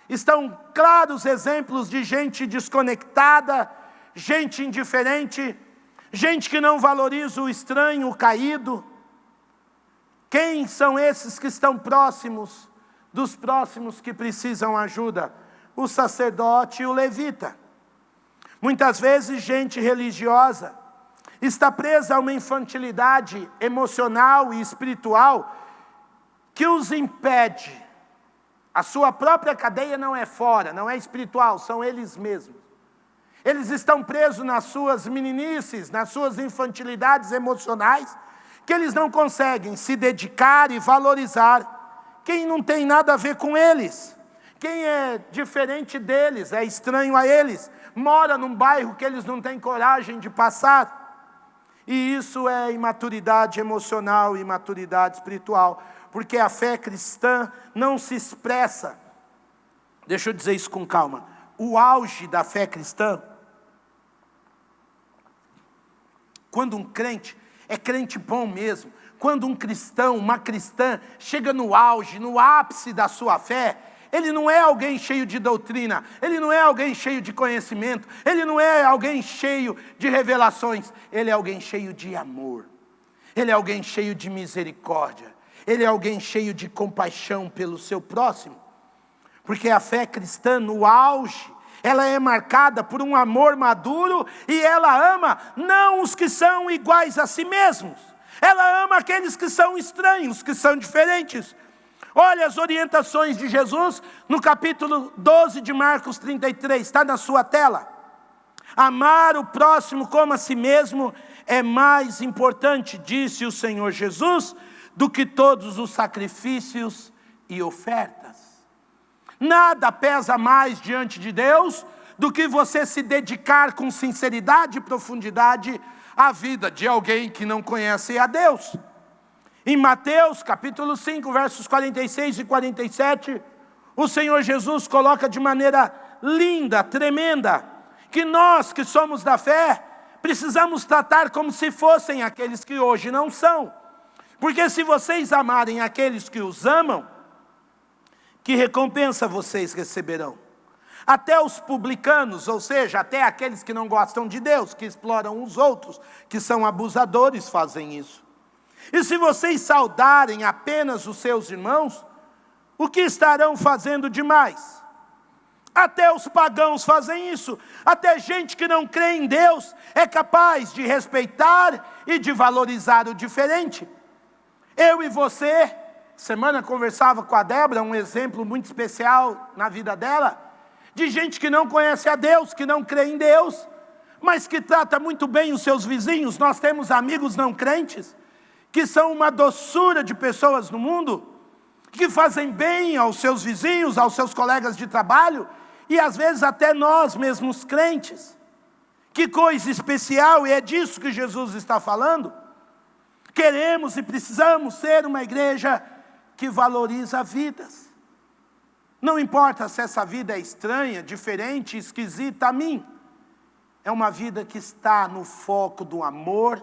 estão claros exemplos de gente desconectada, gente indiferente, gente que não valoriza o estranho, o caído. Quem são esses que estão próximos dos próximos que precisam ajuda? O sacerdote e o levita. Muitas vezes gente religiosa está presa a uma infantilidade emocional e espiritual que os impede. A sua própria cadeia não é fora, não é espiritual, são eles mesmos. eles estão presos nas suas meninices, nas suas infantilidades emocionais, que eles não conseguem se dedicar e valorizar quem não tem nada a ver com eles, quem é diferente deles, é estranho a eles, mora num bairro que eles não têm coragem de passar. E isso é imaturidade emocional e imaturidade espiritual, porque a fé cristã não se expressa. Deixa eu dizer isso com calma. O auge da fé cristã, quando um crente é crente bom mesmo, quando um cristão, uma cristã, chega no auge, no ápice da sua fé, ele não é alguém cheio de doutrina, ele não é alguém cheio de conhecimento, ele não é alguém cheio de revelações, ele é alguém cheio de amor, ele é alguém cheio de misericórdia, ele é alguém cheio de compaixão pelo seu próximo. Porque a fé cristã no auge, ela é marcada por um amor maduro e ela ama não os que são iguais a si mesmos. Ela ama aqueles que são estranhos, que são diferentes. Olha as orientações de Jesus no capítulo 12 de Marcos 33, está na sua tela. Amar o próximo como a si mesmo é mais importante, disse o Senhor Jesus, do que todos os sacrifícios e ofertas. Nada pesa mais diante de Deus do que você se dedicar com sinceridade e profundidade à vida de alguém que não conhece a Deus. Em Mateus capítulo 5, versos 46 e 47, o Senhor Jesus coloca de maneira linda, tremenda, que nós que somos da fé, precisamos tratar como se fossem aqueles que hoje não são. Porque se vocês amarem aqueles que os amam, que recompensa vocês receberão? Até os publicanos, ou seja, até aqueles que não gostam de Deus, que exploram os outros, que são abusadores, fazem isso. E se vocês saudarem apenas os seus irmãos, o que estarão fazendo demais? Até os pagãos fazem isso. Até gente que não crê em Deus é capaz de respeitar e de valorizar o diferente. Eu e você, semana conversava com a Débora, um exemplo muito especial na vida dela, de gente que não conhece a Deus, que não crê em Deus, mas que trata muito bem os seus vizinhos. Nós temos amigos não crentes, que são uma doçura de pessoas no mundo, que fazem bem aos seus vizinhos, aos seus colegas de trabalho, e às vezes até nós mesmos crentes. Que coisa especial, e é disso que Jesus está falando. Queremos e precisamos ser uma igreja que valoriza vidas. Não importa se essa vida é estranha, diferente, esquisita a mim. É uma vida que está no foco do amor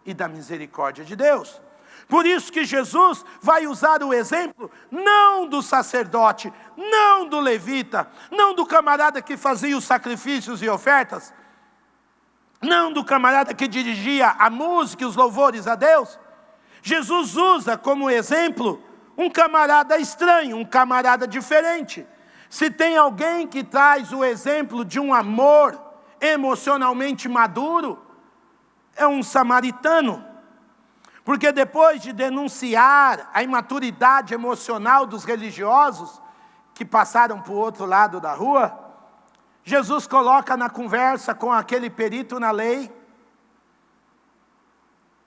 e da misericórdia de Deus. Por isso que Jesus vai usar o exemplo, não do sacerdote, não do levita, não do camarada que fazia os sacrifícios e ofertas, não do camarada que dirigia a música e os louvores a Deus. Jesus usa como exemplo um camarada estranho, um camarada diferente. Se tem alguém que traz o exemplo de um amor emocionalmente maduro, é um samaritano. Porque depois de denunciar a imaturidade emocional dos religiosos que passaram para o outro lado da rua, Jesus coloca na conversa com aquele perito na lei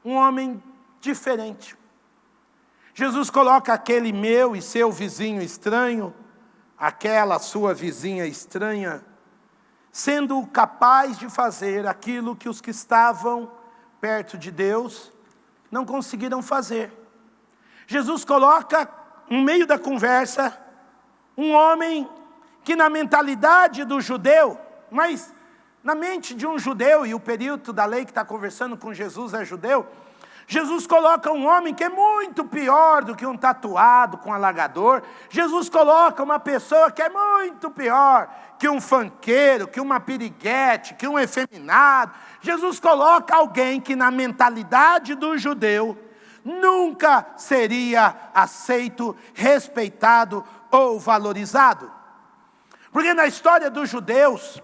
um homem diferente. Jesus coloca aquele meu e seu vizinho estranho, aquela sua vizinha estranha, sendo capaz de fazer aquilo que os que estavam perto de Deus não conseguiram fazer. Jesus coloca no meio da conversa um homem que na mentalidade do judeu, mas na mente de um judeu, e o perito da lei que está conversando com Jesus é judeu, Jesus coloca um homem que é muito pior do que um tatuado com alagador. Jesus coloca uma pessoa que é muito pior que um funkeiro, que uma piriguete, que um efeminado. Jesus coloca alguém que na mentalidade do judeu nunca seria aceito, respeitado ou valorizado. Porque na história dos judeus,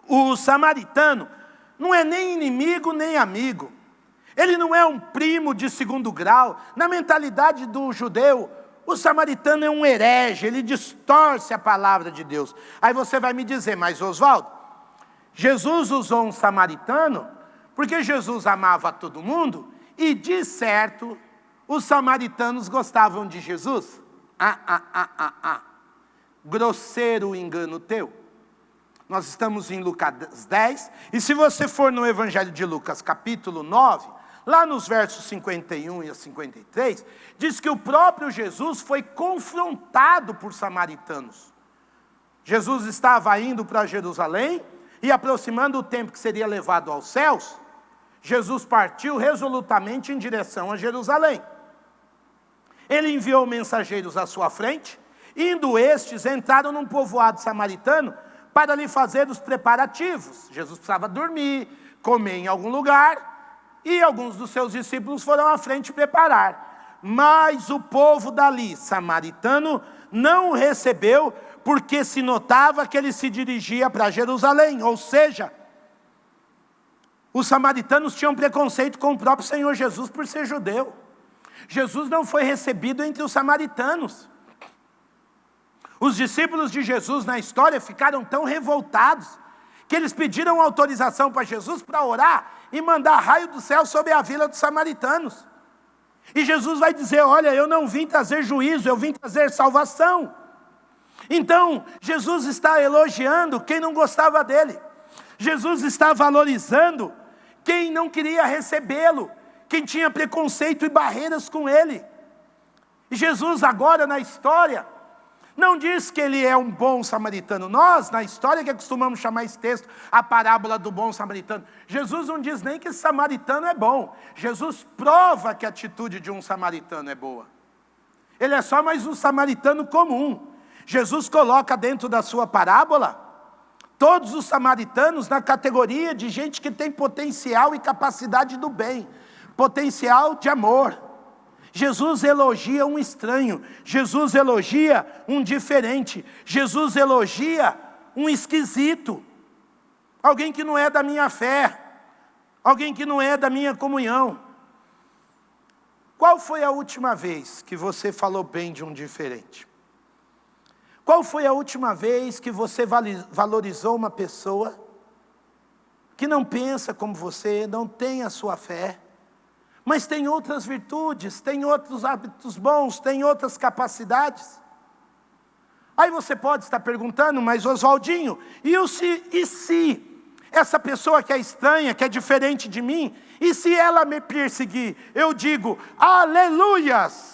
o samaritano não é nem inimigo nem amigo. Ele não é um primo de segundo grau. Na mentalidade do judeu, o samaritano é um herege, ele distorce a palavra de Deus. Aí você vai me dizer, mas Oswaldo, Jesus usou um samaritano porque Jesus amava todo mundo e, de certo, os samaritanos gostavam de Jesus. Grosseiro engano teu. Nós estamos em Lucas 10, e se você for no Evangelho de Lucas, capítulo 9, lá nos versos 51 e 53, diz que o próprio Jesus foi confrontado por samaritanos. Jesus estava indo para Jerusalém, e aproximando o tempo que seria levado aos céus, Jesus partiu resolutamente em direção a Jerusalém. Ele enviou mensageiros à sua frente, indo estes, entraram num povoado samaritano para lhe fazer os preparativos. Jesus precisava dormir, comer em algum lugar, e alguns dos seus discípulos foram à frente preparar. Mas o povo dali, samaritano, não o recebeu, porque se notava que ele se dirigia para Jerusalém, ou seja, os samaritanos tinham preconceito com o próprio Senhor Jesus por ser judeu. Jesus não foi recebido entre os samaritanos. Os discípulos de Jesus na história ficaram tão revoltados que eles pediram autorização para Jesus para orar e mandar raio do céu sobre a vila dos samaritanos. E Jesus vai dizer: olha, eu não vim trazer juízo, eu vim trazer salvação. Então, Jesus está elogiando quem não gostava dele. Jesus está valorizando quem não queria recebê-lo, quem tinha preconceito e barreiras com ele. E Jesus agora na história não diz que ele é um bom samaritano. Nós, na história, que costumamos chamar esse texto a parábola do bom samaritano. Jesus não diz nem que esse samaritano é bom. Jesus prova que a atitude de um samaritano é boa. Ele é só mais um samaritano comum. Jesus coloca dentro da sua parábola todos os samaritanos na categoria de gente que tem potencial e capacidade do bem, potencial de amor. Jesus elogia um estranho, Jesus elogia um diferente, Jesus elogia um esquisito, alguém que não é da minha fé, alguém que não é da minha comunhão. Qual foi a última vez que você falou bem de um diferente? Qual foi a última vez que você valorizou uma pessoa que não pensa como você, não tem a sua fé, mas tem outras virtudes, tem outros hábitos bons, tem outras capacidades? Aí você pode estar perguntando: mas Oswaldinho, e se essa pessoa que é estranha, que é diferente de mim, e se ela me perseguir? Eu digo: aleluias!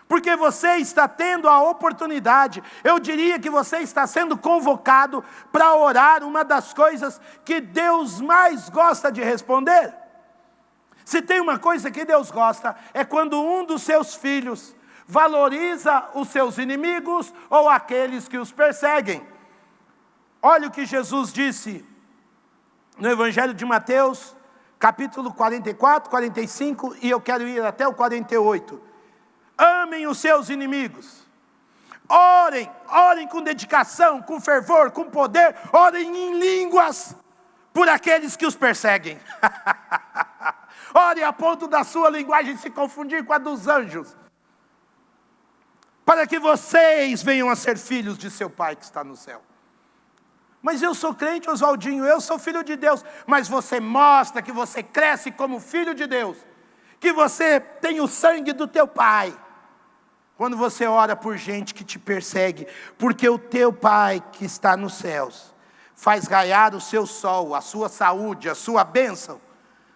Porque você está tendo a oportunidade, eu diria que você está sendo convocado para orar uma das coisas que Deus mais gosta de responder. Se tem uma coisa que Deus gosta, é quando um dos seus filhos valoriza os seus inimigos ou aqueles que os perseguem. Olha o que Jesus disse no Evangelho de Mateus, capítulo 44, 45, e eu quero ir até o 48. Amem os seus inimigos, orem com dedicação, com fervor, com poder, orem em línguas por aqueles que os perseguem. Ore a ponto da sua linguagem se confundir com a dos anjos, para que vocês venham a ser filhos de seu Pai que está no céu. Mas eu sou crente, Oswaldinho, eu sou filho de Deus. Mas você mostra que você cresce como filho de Deus, que você tem o sangue do teu Pai, quando você ora por gente que te persegue, porque o teu Pai que está nos céus faz raiar o seu sol, a sua saúde, a sua bênção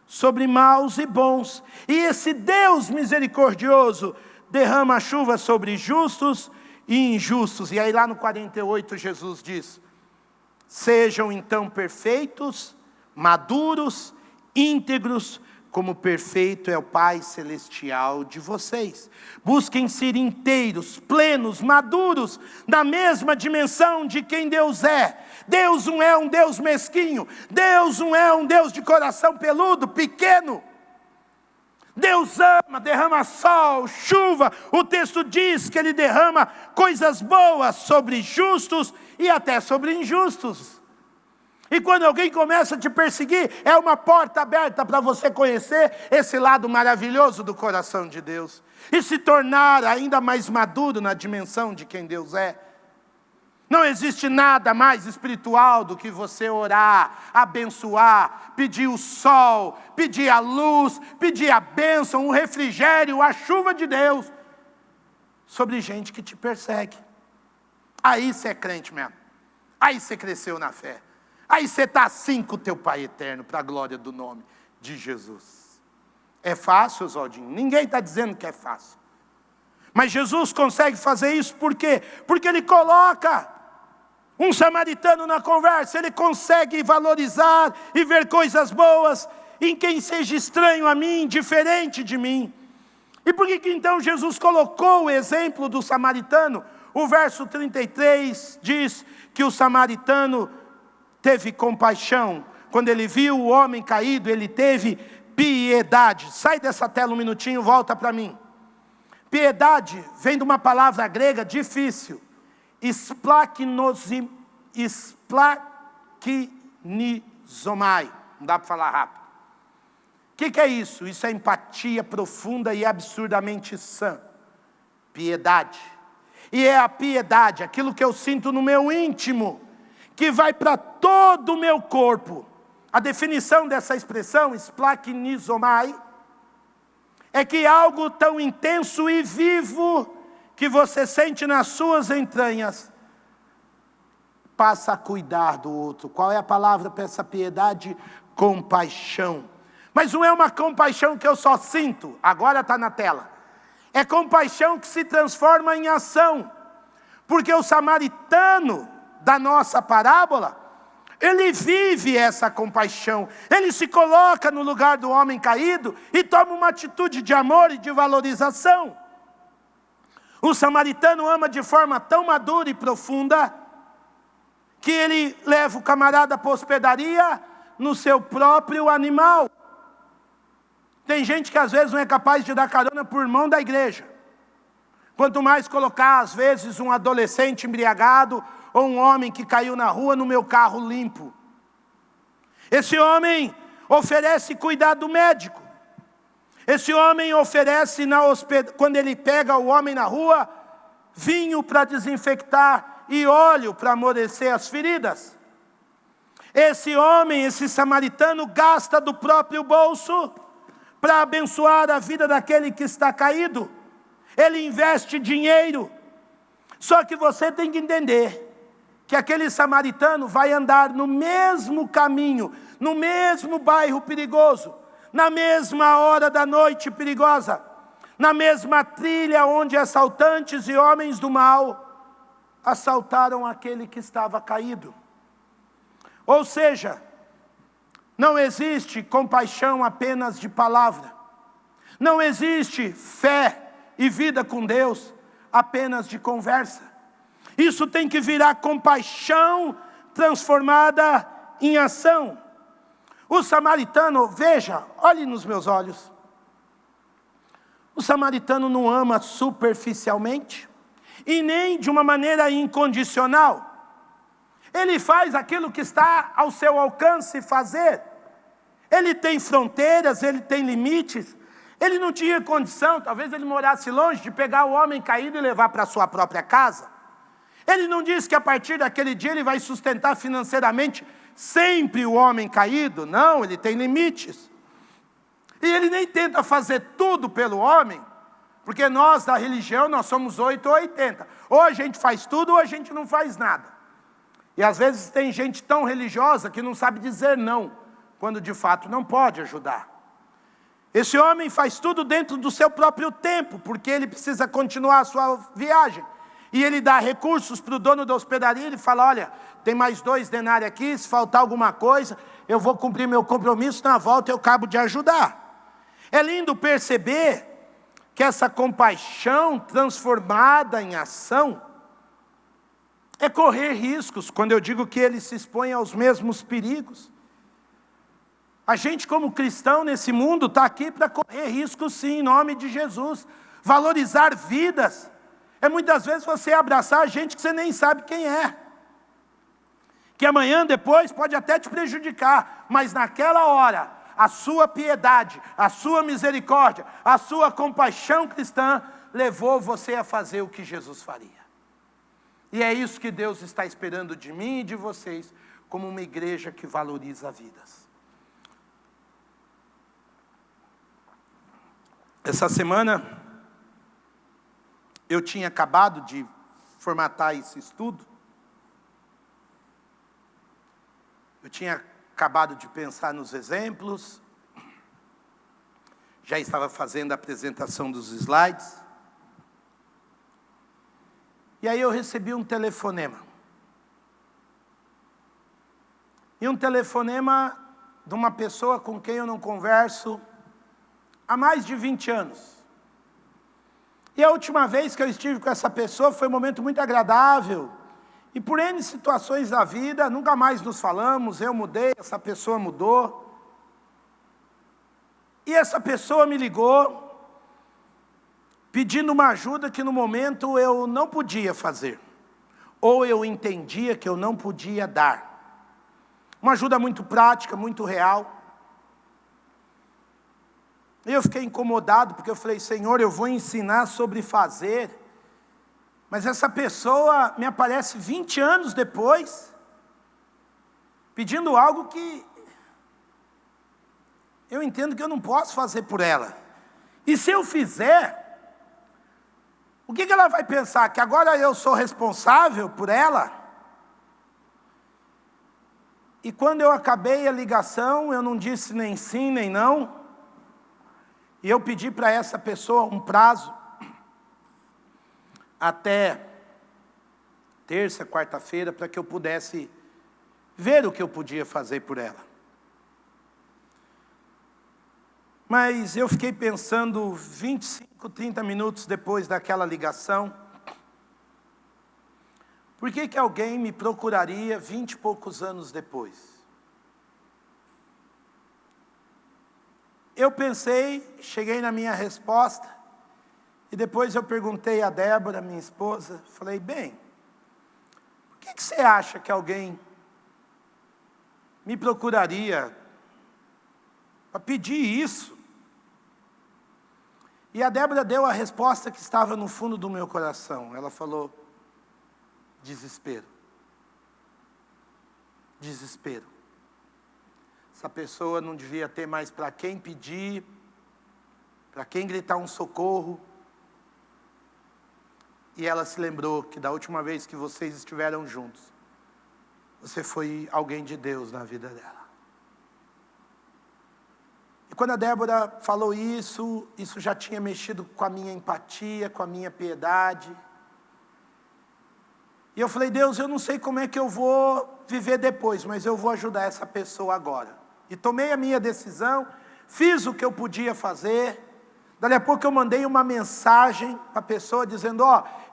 sobre maus e bons. E esse Deus misericordioso derrama a chuva sobre justos e injustos. E aí lá no 48 Jesus diz: sejam então perfeitos, maduros, íntegros, como perfeito é o Pai Celestial de vocês. Busquem ser inteiros, plenos, maduros, na mesma dimensão de quem Deus é. Deus não é um Deus mesquinho. Deus não é um Deus de coração peludo, pequeno. Deus ama, derrama sol, chuva. O texto diz que Ele derrama coisas boas sobre justos e até sobre injustos. E quando alguém começa a te perseguir, é uma porta aberta para você conhecer esse lado maravilhoso do coração de Deus. E se tornar ainda mais maduro na dimensão de quem Deus é. Não existe nada mais espiritual do que você orar, abençoar, pedir o sol, pedir a luz, pedir a bênção, o refrigério, a chuva de Deus sobre gente que te persegue. Aí você é crente mesmo. Aí você cresceu na fé. Aí você está assim com o teu Pai eterno, para a glória do nome de Jesus. É fácil, Oswaldinho? Ninguém está dizendo que é fácil. Mas Jesus consegue fazer isso por quê? Porque Ele coloca um samaritano na conversa. Ele consegue valorizar e ver coisas boas em quem seja estranho a mim, diferente de mim. E por que então Jesus colocou o exemplo do samaritano? O verso 33 diz que o samaritano teve compaixão. Quando ele viu o homem caído, ele teve piedade. Sai dessa tela um minutinho, volta para mim. Piedade vem de uma palavra grega difícil. Esplaquinizomai. Não dá para falar rápido. O que é isso? Isso é empatia profunda e absurdamente sã. Piedade. E é a piedade, aquilo que eu sinto no meu íntimo, que vai para todo o meu corpo. A definição dessa expressão, esplaquinizomai, é que algo tão intenso e vivo que você sente nas suas entranhas passa a cuidar do outro. Qual é a palavra para essa piedade? Compaixão. Mas não é uma compaixão que eu só sinto, agora está na tela. É compaixão que se transforma em ação. Porque o samaritano da nossa parábola, ele vive essa compaixão. Ele se coloca no lugar do homem caído e toma uma atitude de amor e de valorização. O samaritano ama de forma tão madura e profunda que ele leva o camarada para a hospedaria no seu próprio animal. Tem gente que às vezes não é capaz de dar carona por irmão da igreja. Quanto mais colocar às vezes um adolescente embriagado ou um homem que caiu na rua no meu carro limpo. Esse homem oferece cuidado médico. Esse homem oferece, quando ele pega o homem na rua, vinho para desinfectar e óleo para amolecer as feridas. Esse homem, esse samaritano, gasta do próprio bolso para abençoar a vida daquele que está caído. Ele investe dinheiro. Só que você tem que entender que aquele samaritano vai andar no mesmo caminho, no mesmo bairro perigoso, na mesma hora da noite perigosa, na mesma trilha onde assaltantes e homens do mal assaltaram aquele que estava caído. Ou seja, não existe compaixão apenas de palavra. Não existe fé e vida com Deus apenas de conversa. Isso tem que virar compaixão transformada em ação. O samaritano, veja, olhe nos meus olhos. O samaritano não ama superficialmente e nem de uma maneira incondicional. Ele faz aquilo que está ao seu alcance fazer. Ele tem fronteiras, ele tem limites. Ele não tinha condição, talvez ele morasse longe, de pegar o homem caído e levar para a sua própria casa. Ele não diz que a partir daquele dia ele vai sustentar financeiramente sempre o homem caído. Não, ele tem limites. E ele nem tenta fazer tudo pelo homem, porque nós da religião, nós somos 8 ou 80. Ou a gente faz tudo ou a gente não faz nada. E às vezes tem gente tão religiosa que não sabe dizer não, quando de fato não pode ajudar. Esse homem faz tudo dentro do seu próprio tempo, porque ele precisa continuar a sua viagem. E ele dá recursos para o dono da hospedaria, ele fala, olha, tem mais 2 denários aqui, se faltar alguma coisa, eu vou cumprir meu compromisso, na volta eu acabo de ajudar. É lindo perceber que essa compaixão transformada em ação é correr riscos, quando eu digo que ele se expõe aos mesmos perigos. A gente como cristão nesse mundo está aqui para correr riscos sim, em nome de Jesus. Valorizar vidas. É muitas vezes você abraçar gente que você nem sabe quem é. Que amanhã depois pode até te prejudicar, mas naquela hora, a sua piedade, a sua misericórdia, a sua compaixão cristã levou você a fazer o que Jesus faria. E é isso que Deus está esperando de mim e de vocês, como uma igreja que valoriza vidas. Essa semana, eu tinha acabado de formatar esse estudo. Eu tinha acabado de pensar nos exemplos. Já estava fazendo a apresentação dos slides. E aí eu recebi um telefonema. E um telefonema de uma pessoa com quem eu não converso há mais de 20 anos. E a última vez que eu estive com essa pessoa foi um momento muito agradável. E por N situações da vida, nunca mais nos falamos, eu mudei, essa pessoa mudou. E essa pessoa me ligou, pedindo uma ajuda que no momento eu não podia fazer. Ou eu entendia que eu não podia dar. Uma ajuda muito prática, muito real. E eu fiquei incomodado, porque eu falei, Senhor, eu vou ensinar sobre fazer. Mas essa pessoa me aparece 20 anos depois, pedindo algo que eu entendo que eu não posso fazer por ela. E se eu fizer, o que ela vai pensar? Que agora eu sou responsável por ela? E quando eu acabei a ligação, eu não disse nem sim, nem não. E eu pedi para essa pessoa um prazo, até terça, quarta-feira, para que eu pudesse ver o que eu podia fazer por ela. Mas eu fiquei pensando 25, 30 minutos depois daquela ligação, por que alguém me procuraria 20 e poucos anos depois? Eu pensei, cheguei na minha resposta, e depois eu perguntei a Débora, minha esposa, falei, bem, por que você acha que alguém me procuraria para pedir isso? E a Débora deu a resposta que estava no fundo do meu coração. Ela falou, desespero. Desespero. Essa pessoa não devia ter mais para quem pedir, para quem gritar um socorro. E ela se lembrou que da última vez que vocês estiveram juntos, você foi alguém de Deus na vida dela. E quando a Débora falou isso já tinha mexido com a minha empatia, com a minha piedade. E eu falei, Deus, eu não sei como é que eu vou viver depois, mas eu vou ajudar essa pessoa agora. E tomei a minha decisão, fiz o que eu podia fazer. Dali a pouco eu mandei uma mensagem para a pessoa dizendo,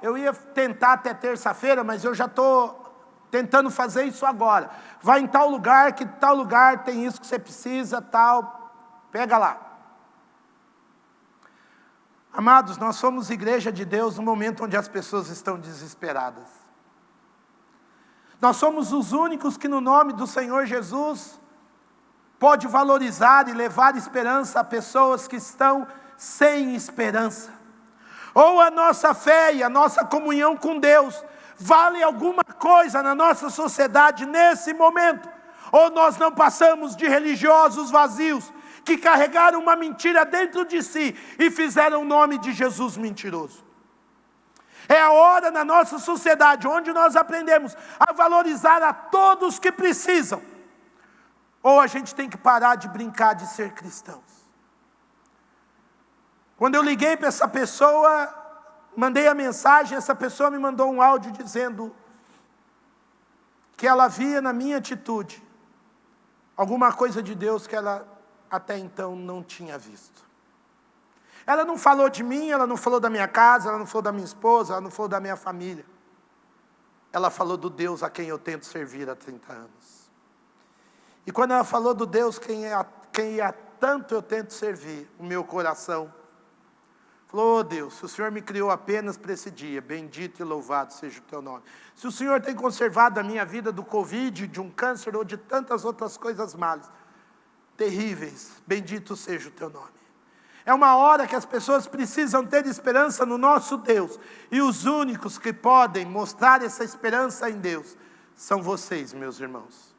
eu ia tentar até terça-feira, mas eu já estou tentando fazer isso agora. Vai em tal lugar, que tal lugar tem isso que você precisa, tal, pega lá. Amados, nós somos igreja de Deus no momento onde as pessoas estão desesperadas. Nós somos os únicos que no nome do Senhor Jesus pode valorizar e levar esperança a pessoas que estão sem esperança. Ou a nossa fé e a nossa comunhão com Deus vale alguma coisa na nossa sociedade nesse momento, ou nós não passamos de religiosos vazios que carregaram uma mentira dentro de si e fizeram o nome de Jesus mentiroso. É a hora na nossa sociedade onde nós aprendemos a valorizar a todos que precisam, ou a gente tem que parar de brincar de ser cristãos. Quando eu liguei para essa pessoa, mandei a mensagem, essa pessoa me mandou um áudio dizendo que ela via na minha atitude alguma coisa de Deus que ela até então não tinha visto. Ela não falou de mim, ela não falou da minha casa, ela não falou da minha esposa, ela não falou da minha família. Ela falou do Deus a quem eu tento servir há 30 anos. E quando ela falou do Deus quem há tanto eu tento servir, o meu coração falou, Deus, se o Senhor me criou apenas para esse dia, bendito e louvado seja o teu nome. Se o Senhor tem conservado a minha vida do Covid, de um câncer ou de tantas outras coisas malas, terríveis, bendito seja o teu nome. É uma hora que as pessoas precisam ter esperança no nosso Deus. E os únicos que podem mostrar essa esperança em Deus são vocês, meus irmãos.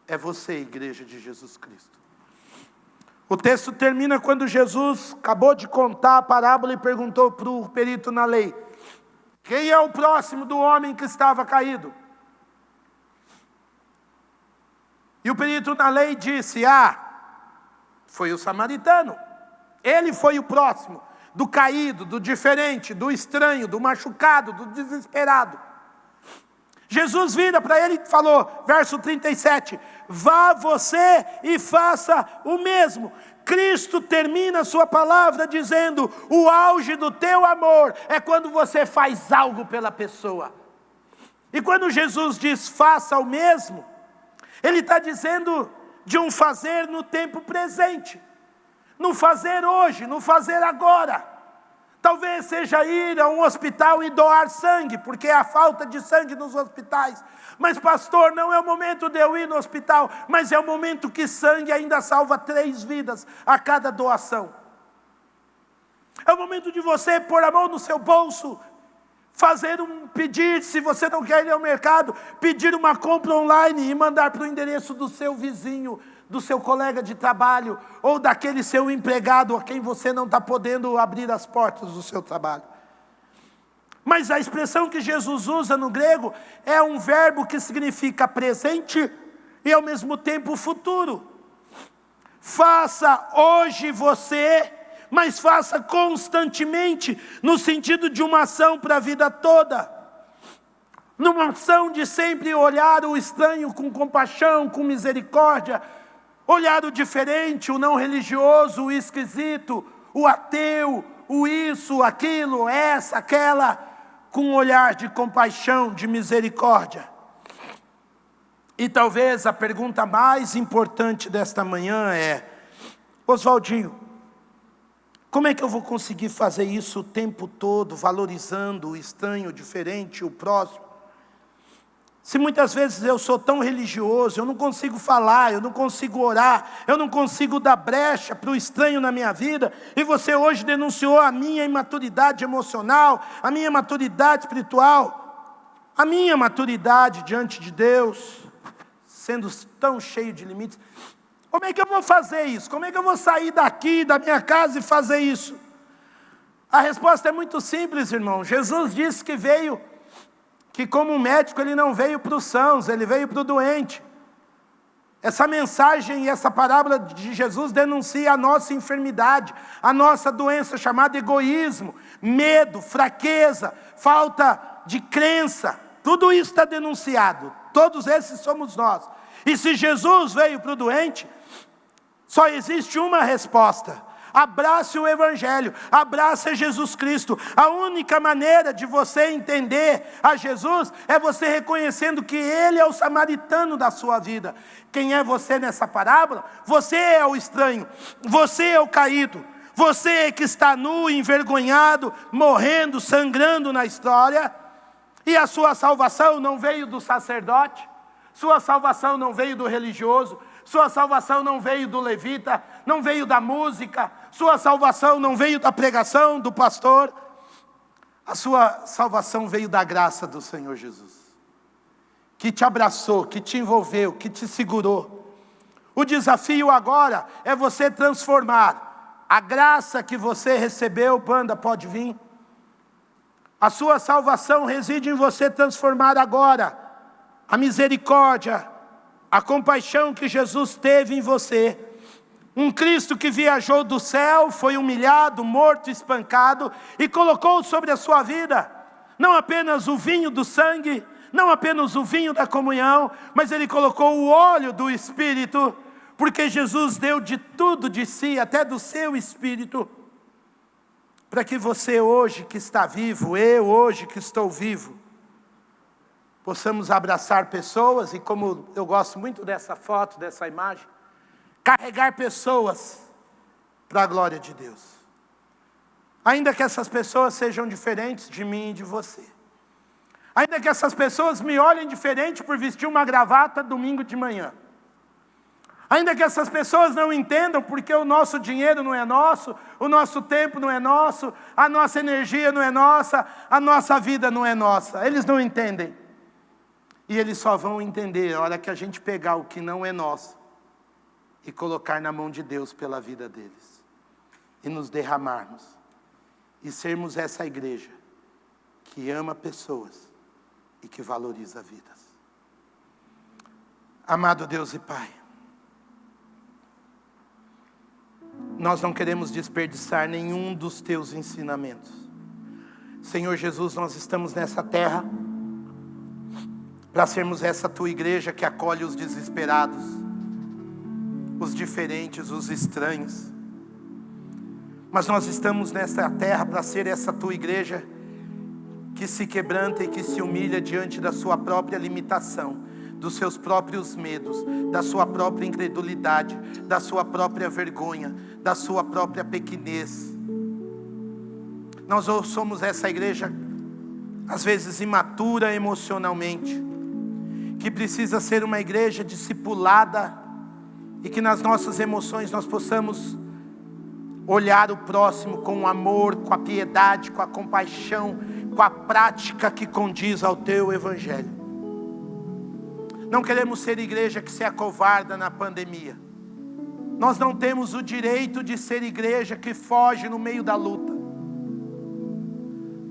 É você, igreja de Jesus Cristo. O texto termina quando Jesus acabou de contar a parábola e perguntou para o perito na lei: quem é o próximo do homem que estava caído? E o perito na lei disse: foi o samaritano. Ele foi o próximo do caído, do diferente, do estranho, do machucado, do desesperado. Jesus vira para ele e falou, verso 37, vá você e faça o mesmo. Cristo termina a sua palavra dizendo, o auge do teu amor é quando você faz algo pela pessoa. E quando Jesus diz faça o mesmo, Ele está dizendo de um fazer no tempo presente. No fazer hoje, no fazer agora. Talvez seja ir a um hospital e doar sangue, porque há falta de sangue nos hospitais. Mas pastor, não é o momento de eu ir no hospital, mas é o momento que sangue ainda salva 3 vidas a cada doação. É o momento de você pôr a mão no seu bolso, fazer um pedido, se você não quer ir ao mercado, pedir uma compra online e mandar para o endereço do seu vizinho, do seu colega de trabalho, ou daquele seu empregado a quem você não está podendo abrir as portas do seu trabalho. Mas a expressão que Jesus usa no grego é um verbo que significa presente e ao mesmo tempo futuro. Faça hoje você, mas faça constantemente, no sentido de uma ação para a vida toda. Numa ação de sempre olhar o estranho com compaixão, com misericórdia, olhar o diferente, o não religioso, o esquisito, o ateu, o isso, aquilo, essa, aquela, com um olhar de compaixão, de misericórdia. E talvez a pergunta mais importante desta manhã é, Oswaldinho, como é que eu vou conseguir fazer isso o tempo todo, valorizando o estranho, o diferente, o próximo? Se muitas vezes eu sou tão religioso, eu não consigo falar, eu não consigo orar, eu não consigo dar brecha para o estranho na minha vida, e você hoje denunciou a minha imaturidade emocional, a minha maturidade espiritual, a minha maturidade diante de Deus, sendo tão cheio de limites. Como é que eu vou fazer isso? Como é que eu vou sair daqui, da minha casa e fazer isso? A resposta é muito simples, irmão. Jesus disse que veio, que como um médico ele não veio para os sãos, ele veio para o doente. Essa mensagem e essa parábola de Jesus denuncia a nossa enfermidade, a nossa doença chamada egoísmo, medo, fraqueza, falta de crença. Tudo isso está denunciado, todos esses somos nós. E se Jesus veio para o doente, só existe uma resposta: abrace o Evangelho, abrace Jesus Cristo. A única maneira de você entender a Jesus é você reconhecendo que Ele é o samaritano da sua vida. Quem é você nessa parábola? Você é o estranho, você é o caído, você que está nu, envergonhado, morrendo, sangrando na história. E a sua salvação não veio do sacerdote, sua salvação não veio do religioso, sua salvação não veio do levita, não veio da música, sua salvação não veio da pregação do pastor. A sua salvação veio da graça do Senhor Jesus, que te abraçou, que te envolveu, que te segurou. O desafio agora é você transformar a graça que você recebeu. Banda, pode vir. A sua salvação reside em você transformar agora a misericórdia, a compaixão que Jesus teve em você. Um Cristo que viajou do céu, foi humilhado, morto, espancado, e colocou sobre a sua vida, não apenas o vinho do sangue, não apenas o vinho da comunhão, mas Ele colocou o óleo do Espírito, porque Jesus deu de tudo de si, até do seu Espírito, para que você hoje que está vivo, eu hoje que estou vivo, possamos abraçar pessoas, e como eu gosto muito dessa foto, dessa imagem, carregar pessoas para a glória de Deus. Ainda que essas pessoas sejam diferentes de mim e de você. Ainda que essas pessoas me olhem diferente por vestir uma gravata domingo de manhã. Ainda que essas pessoas não entendam, porque o nosso dinheiro não é nosso, o nosso tempo não é nosso, a nossa energia não é nossa, a nossa vida não é nossa. Eles não entendem. E eles só vão entender a hora que a gente pegar o que não é nosso e colocar na mão de Deus pela vida deles. E nos derramarmos. E sermos essa igreja que ama pessoas e que valoriza vidas. Amado Deus e Pai, nós não queremos desperdiçar nenhum dos Teus ensinamentos. Senhor Jesus, nós estamos nessa terra para sermos essa Tua igreja que acolhe os desesperados, os diferentes, os estranhos. Mas nós estamos nessa terra para ser essa Tua igreja que se quebranta e que se humilha diante da sua própria limitação, dos seus próprios medos, da sua própria incredulidade, da sua própria vergonha, da sua própria pequenez. Nós somos essa igreja, às vezes imatura emocionalmente, que precisa ser uma igreja discipulada e que nas nossas emoções nós possamos olhar o próximo com o amor, com a piedade, com a compaixão, com a prática que condiz ao Teu Evangelho. Não queremos ser igreja que se acovarda na pandemia. Nós não temos o direito de ser igreja que foge no meio da luta.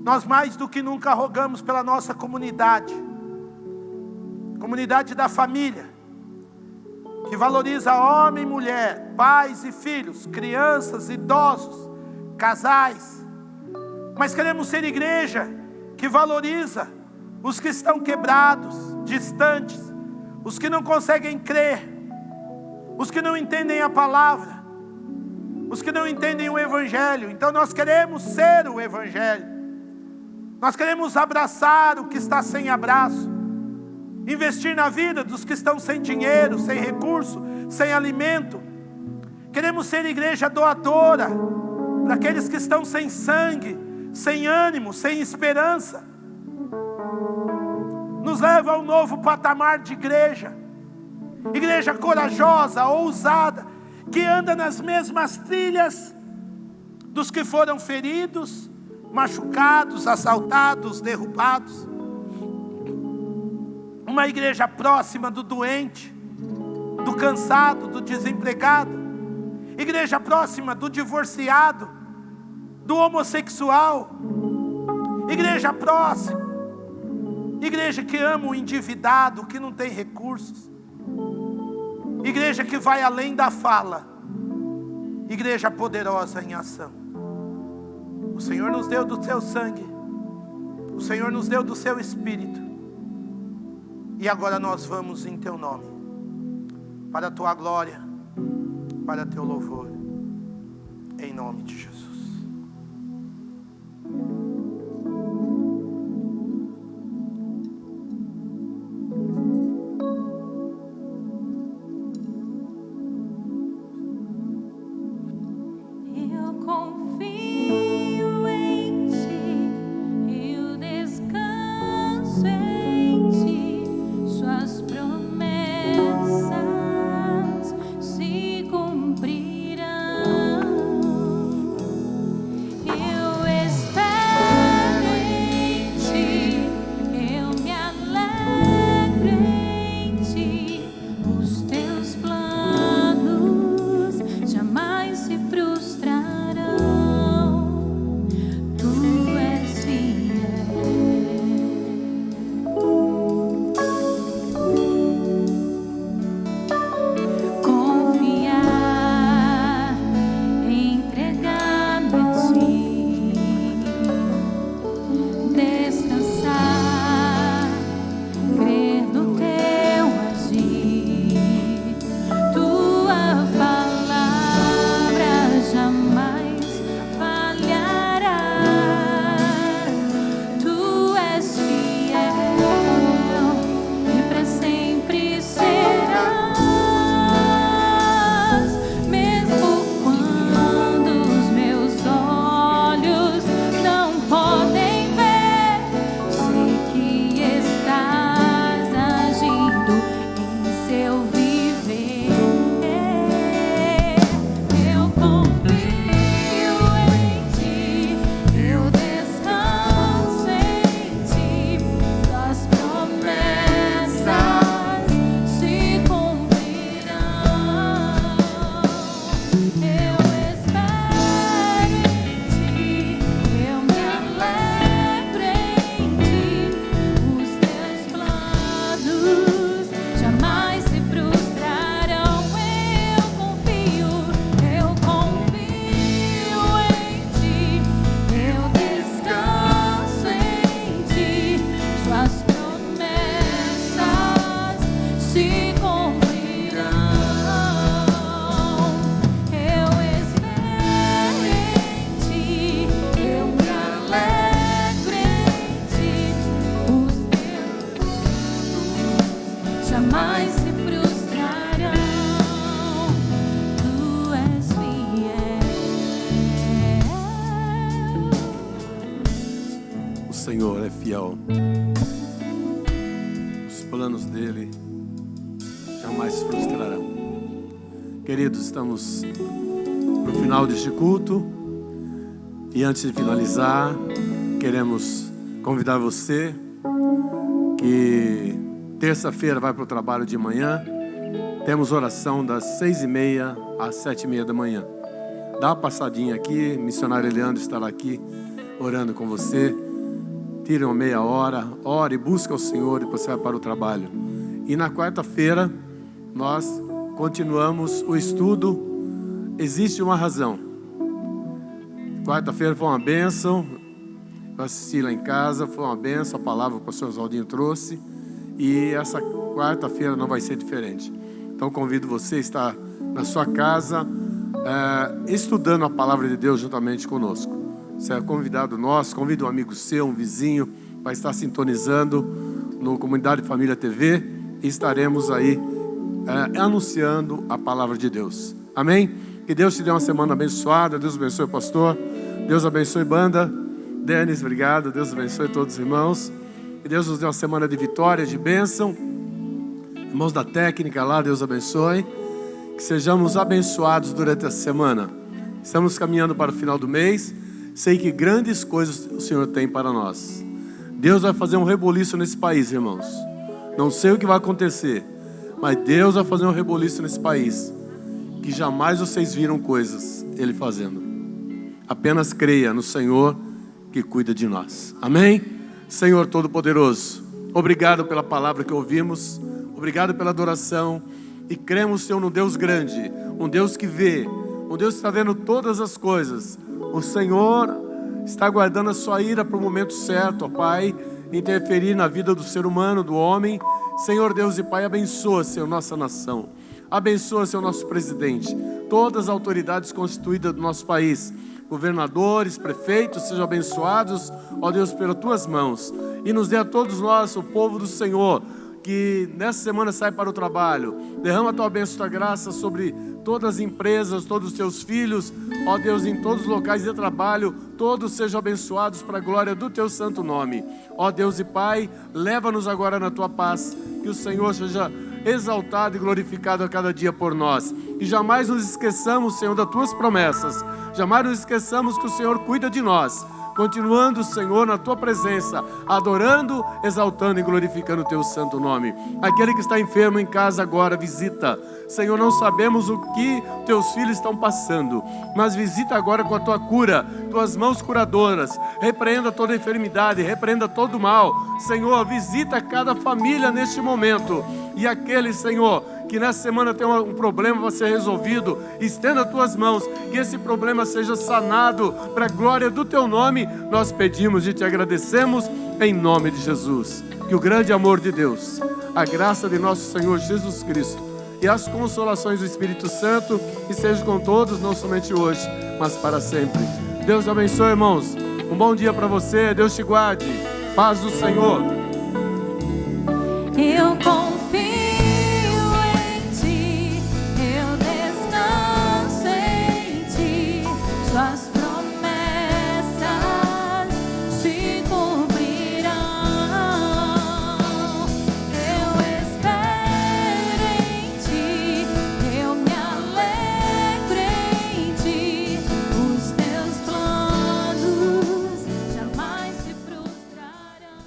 Nós mais do que nunca rogamos pela nossa comunidade da família, que valoriza homem e mulher, pais e filhos, crianças, idosos, casais. Mas queremos ser igreja que valoriza os que estão quebrados, distantes, os que não conseguem crer, os que não entendem a palavra, os que não entendem o Evangelho. Então nós queremos ser o Evangelho. Nós queremos abraçar o que está sem abraço, investir na vida dos que estão sem dinheiro, sem recurso, sem alimento. Queremos ser igreja doadora para aqueles que estão sem sangue, sem ânimo, sem esperança. Nos leva a um novo patamar de igreja. Igreja corajosa, ousada, que anda nas mesmas trilhas dos que foram feridos, machucados, assaltados, derrubados. Uma igreja próxima do doente, do cansado, do desempregado. Igreja próxima do divorciado, do homossexual. Igreja próxima. Igreja que ama o endividado, que não tem recursos. Igreja que vai além da fala. Igreja poderosa em ação. O Senhor nos deu do Seu sangue. O Senhor nos deu do Seu Espírito. E agora nós vamos em Teu nome, para a Tua glória, para Teu louvor, em nome de Jesus.
Jamais se frustrarão.
Senhor é fiel. Os planos dele jamais se frustrarão. Queridos, estamos no final deste culto e antes de finalizar, queremos convidar você que terça-feira vai para o trabalho de manhã. Temos oração das 6h30 às 7h30 da manhã. Dá uma passadinha aqui, missionário Leandro estará aqui orando com você. Tire uma meia hora, ore, busca o Senhor e você vai para o trabalho. E na quarta-feira nós continuamos o estudo. Existe uma razão. Quarta-feira foi uma bênção. Eu assisti lá em casa, foi uma bênção. A palavra que o pastor Oswaldinho trouxe. E essa quarta-feira não vai ser diferente. Então convido você a estar na sua casa estudando a palavra de Deus juntamente conosco. Você é convidado nosso, convida um amigo seu, um vizinho, vai estar sintonizando no Comunidade Família TV e estaremos aí anunciando a palavra de Deus. Amém? Que Deus te dê uma semana abençoada. Deus abençoe o pastor, Deus abençoe banda. Denis, obrigado. Deus abençoe todos os irmãos. Que Deus nos dê uma semana de vitória, de bênção. Irmãos da técnica lá, Deus abençoe. Que sejamos abençoados durante a semana. Estamos caminhando para o final do mês. Sei que grandes coisas o Senhor tem para nós. Deus vai fazer um reboliço nesse país, irmãos. Não sei o que vai acontecer, mas Deus vai fazer um reboliço nesse país que jamais vocês viram coisas Ele fazendo. Apenas creia no Senhor que cuida de nós. Amém? Senhor Todo-Poderoso, obrigado pela palavra que ouvimos. Obrigado pela adoração. E cremos, Senhor, num Deus grande, um Deus que vê, um Deus que está vendo todas as coisas. O Senhor está guardando a sua ira para o momento certo, ó Pai, interferir na vida do ser humano, do homem. Senhor Deus e Pai, abençoa, Senhor, nossa nação. Abençoa, Senhor, nosso presidente, todas as autoridades constituídas do nosso país, governadores, prefeitos, sejam abençoados, ó Deus, pelas Tuas mãos. E nos dê a todos nós, o povo do Senhor, que nessa semana sai para o trabalho. Derrama a Tua bênção, Tua graça sobre todas as empresas, todos os Teus filhos, ó Deus, em todos os locais de trabalho, todos sejam abençoados para a glória do Teu santo nome. Ó Deus e Pai, leva-nos agora na Tua paz, que o Senhor seja exaltado e glorificado a cada dia por nós. E jamais nos esqueçamos, Senhor, das Tuas promessas. Jamais nos esqueçamos que o Senhor cuida de nós. Continuando, Senhor, na Tua presença, adorando, exaltando e glorificando o Teu santo nome. Aquele que está enfermo em casa agora, visita. Senhor, não sabemos o que Teus filhos estão passando, mas visita agora com a Tua cura, Tuas mãos curadoras. Repreenda toda enfermidade, repreenda todo mal. Senhor, visita cada família neste momento. E aquele, Senhor, que nessa semana tem um problema para ser resolvido, estenda as Tuas mãos, que esse problema seja sanado para a glória do Teu nome. Nós pedimos e Te agradecemos em nome de Jesus. Que o grande amor de Deus, a graça de nosso Senhor Jesus Cristo e as consolações do Espírito Santo estejam com todos, não somente hoje, mas para sempre. Deus abençoe, irmãos. Um bom dia para você. Deus te guarde. Paz do Senhor.
Eu confio em Ti, eu descanso em Ti, Suas promessas se cumprirão. Eu espero em Ti, eu me alegro em Ti, os Teus planos jamais se frustrarão.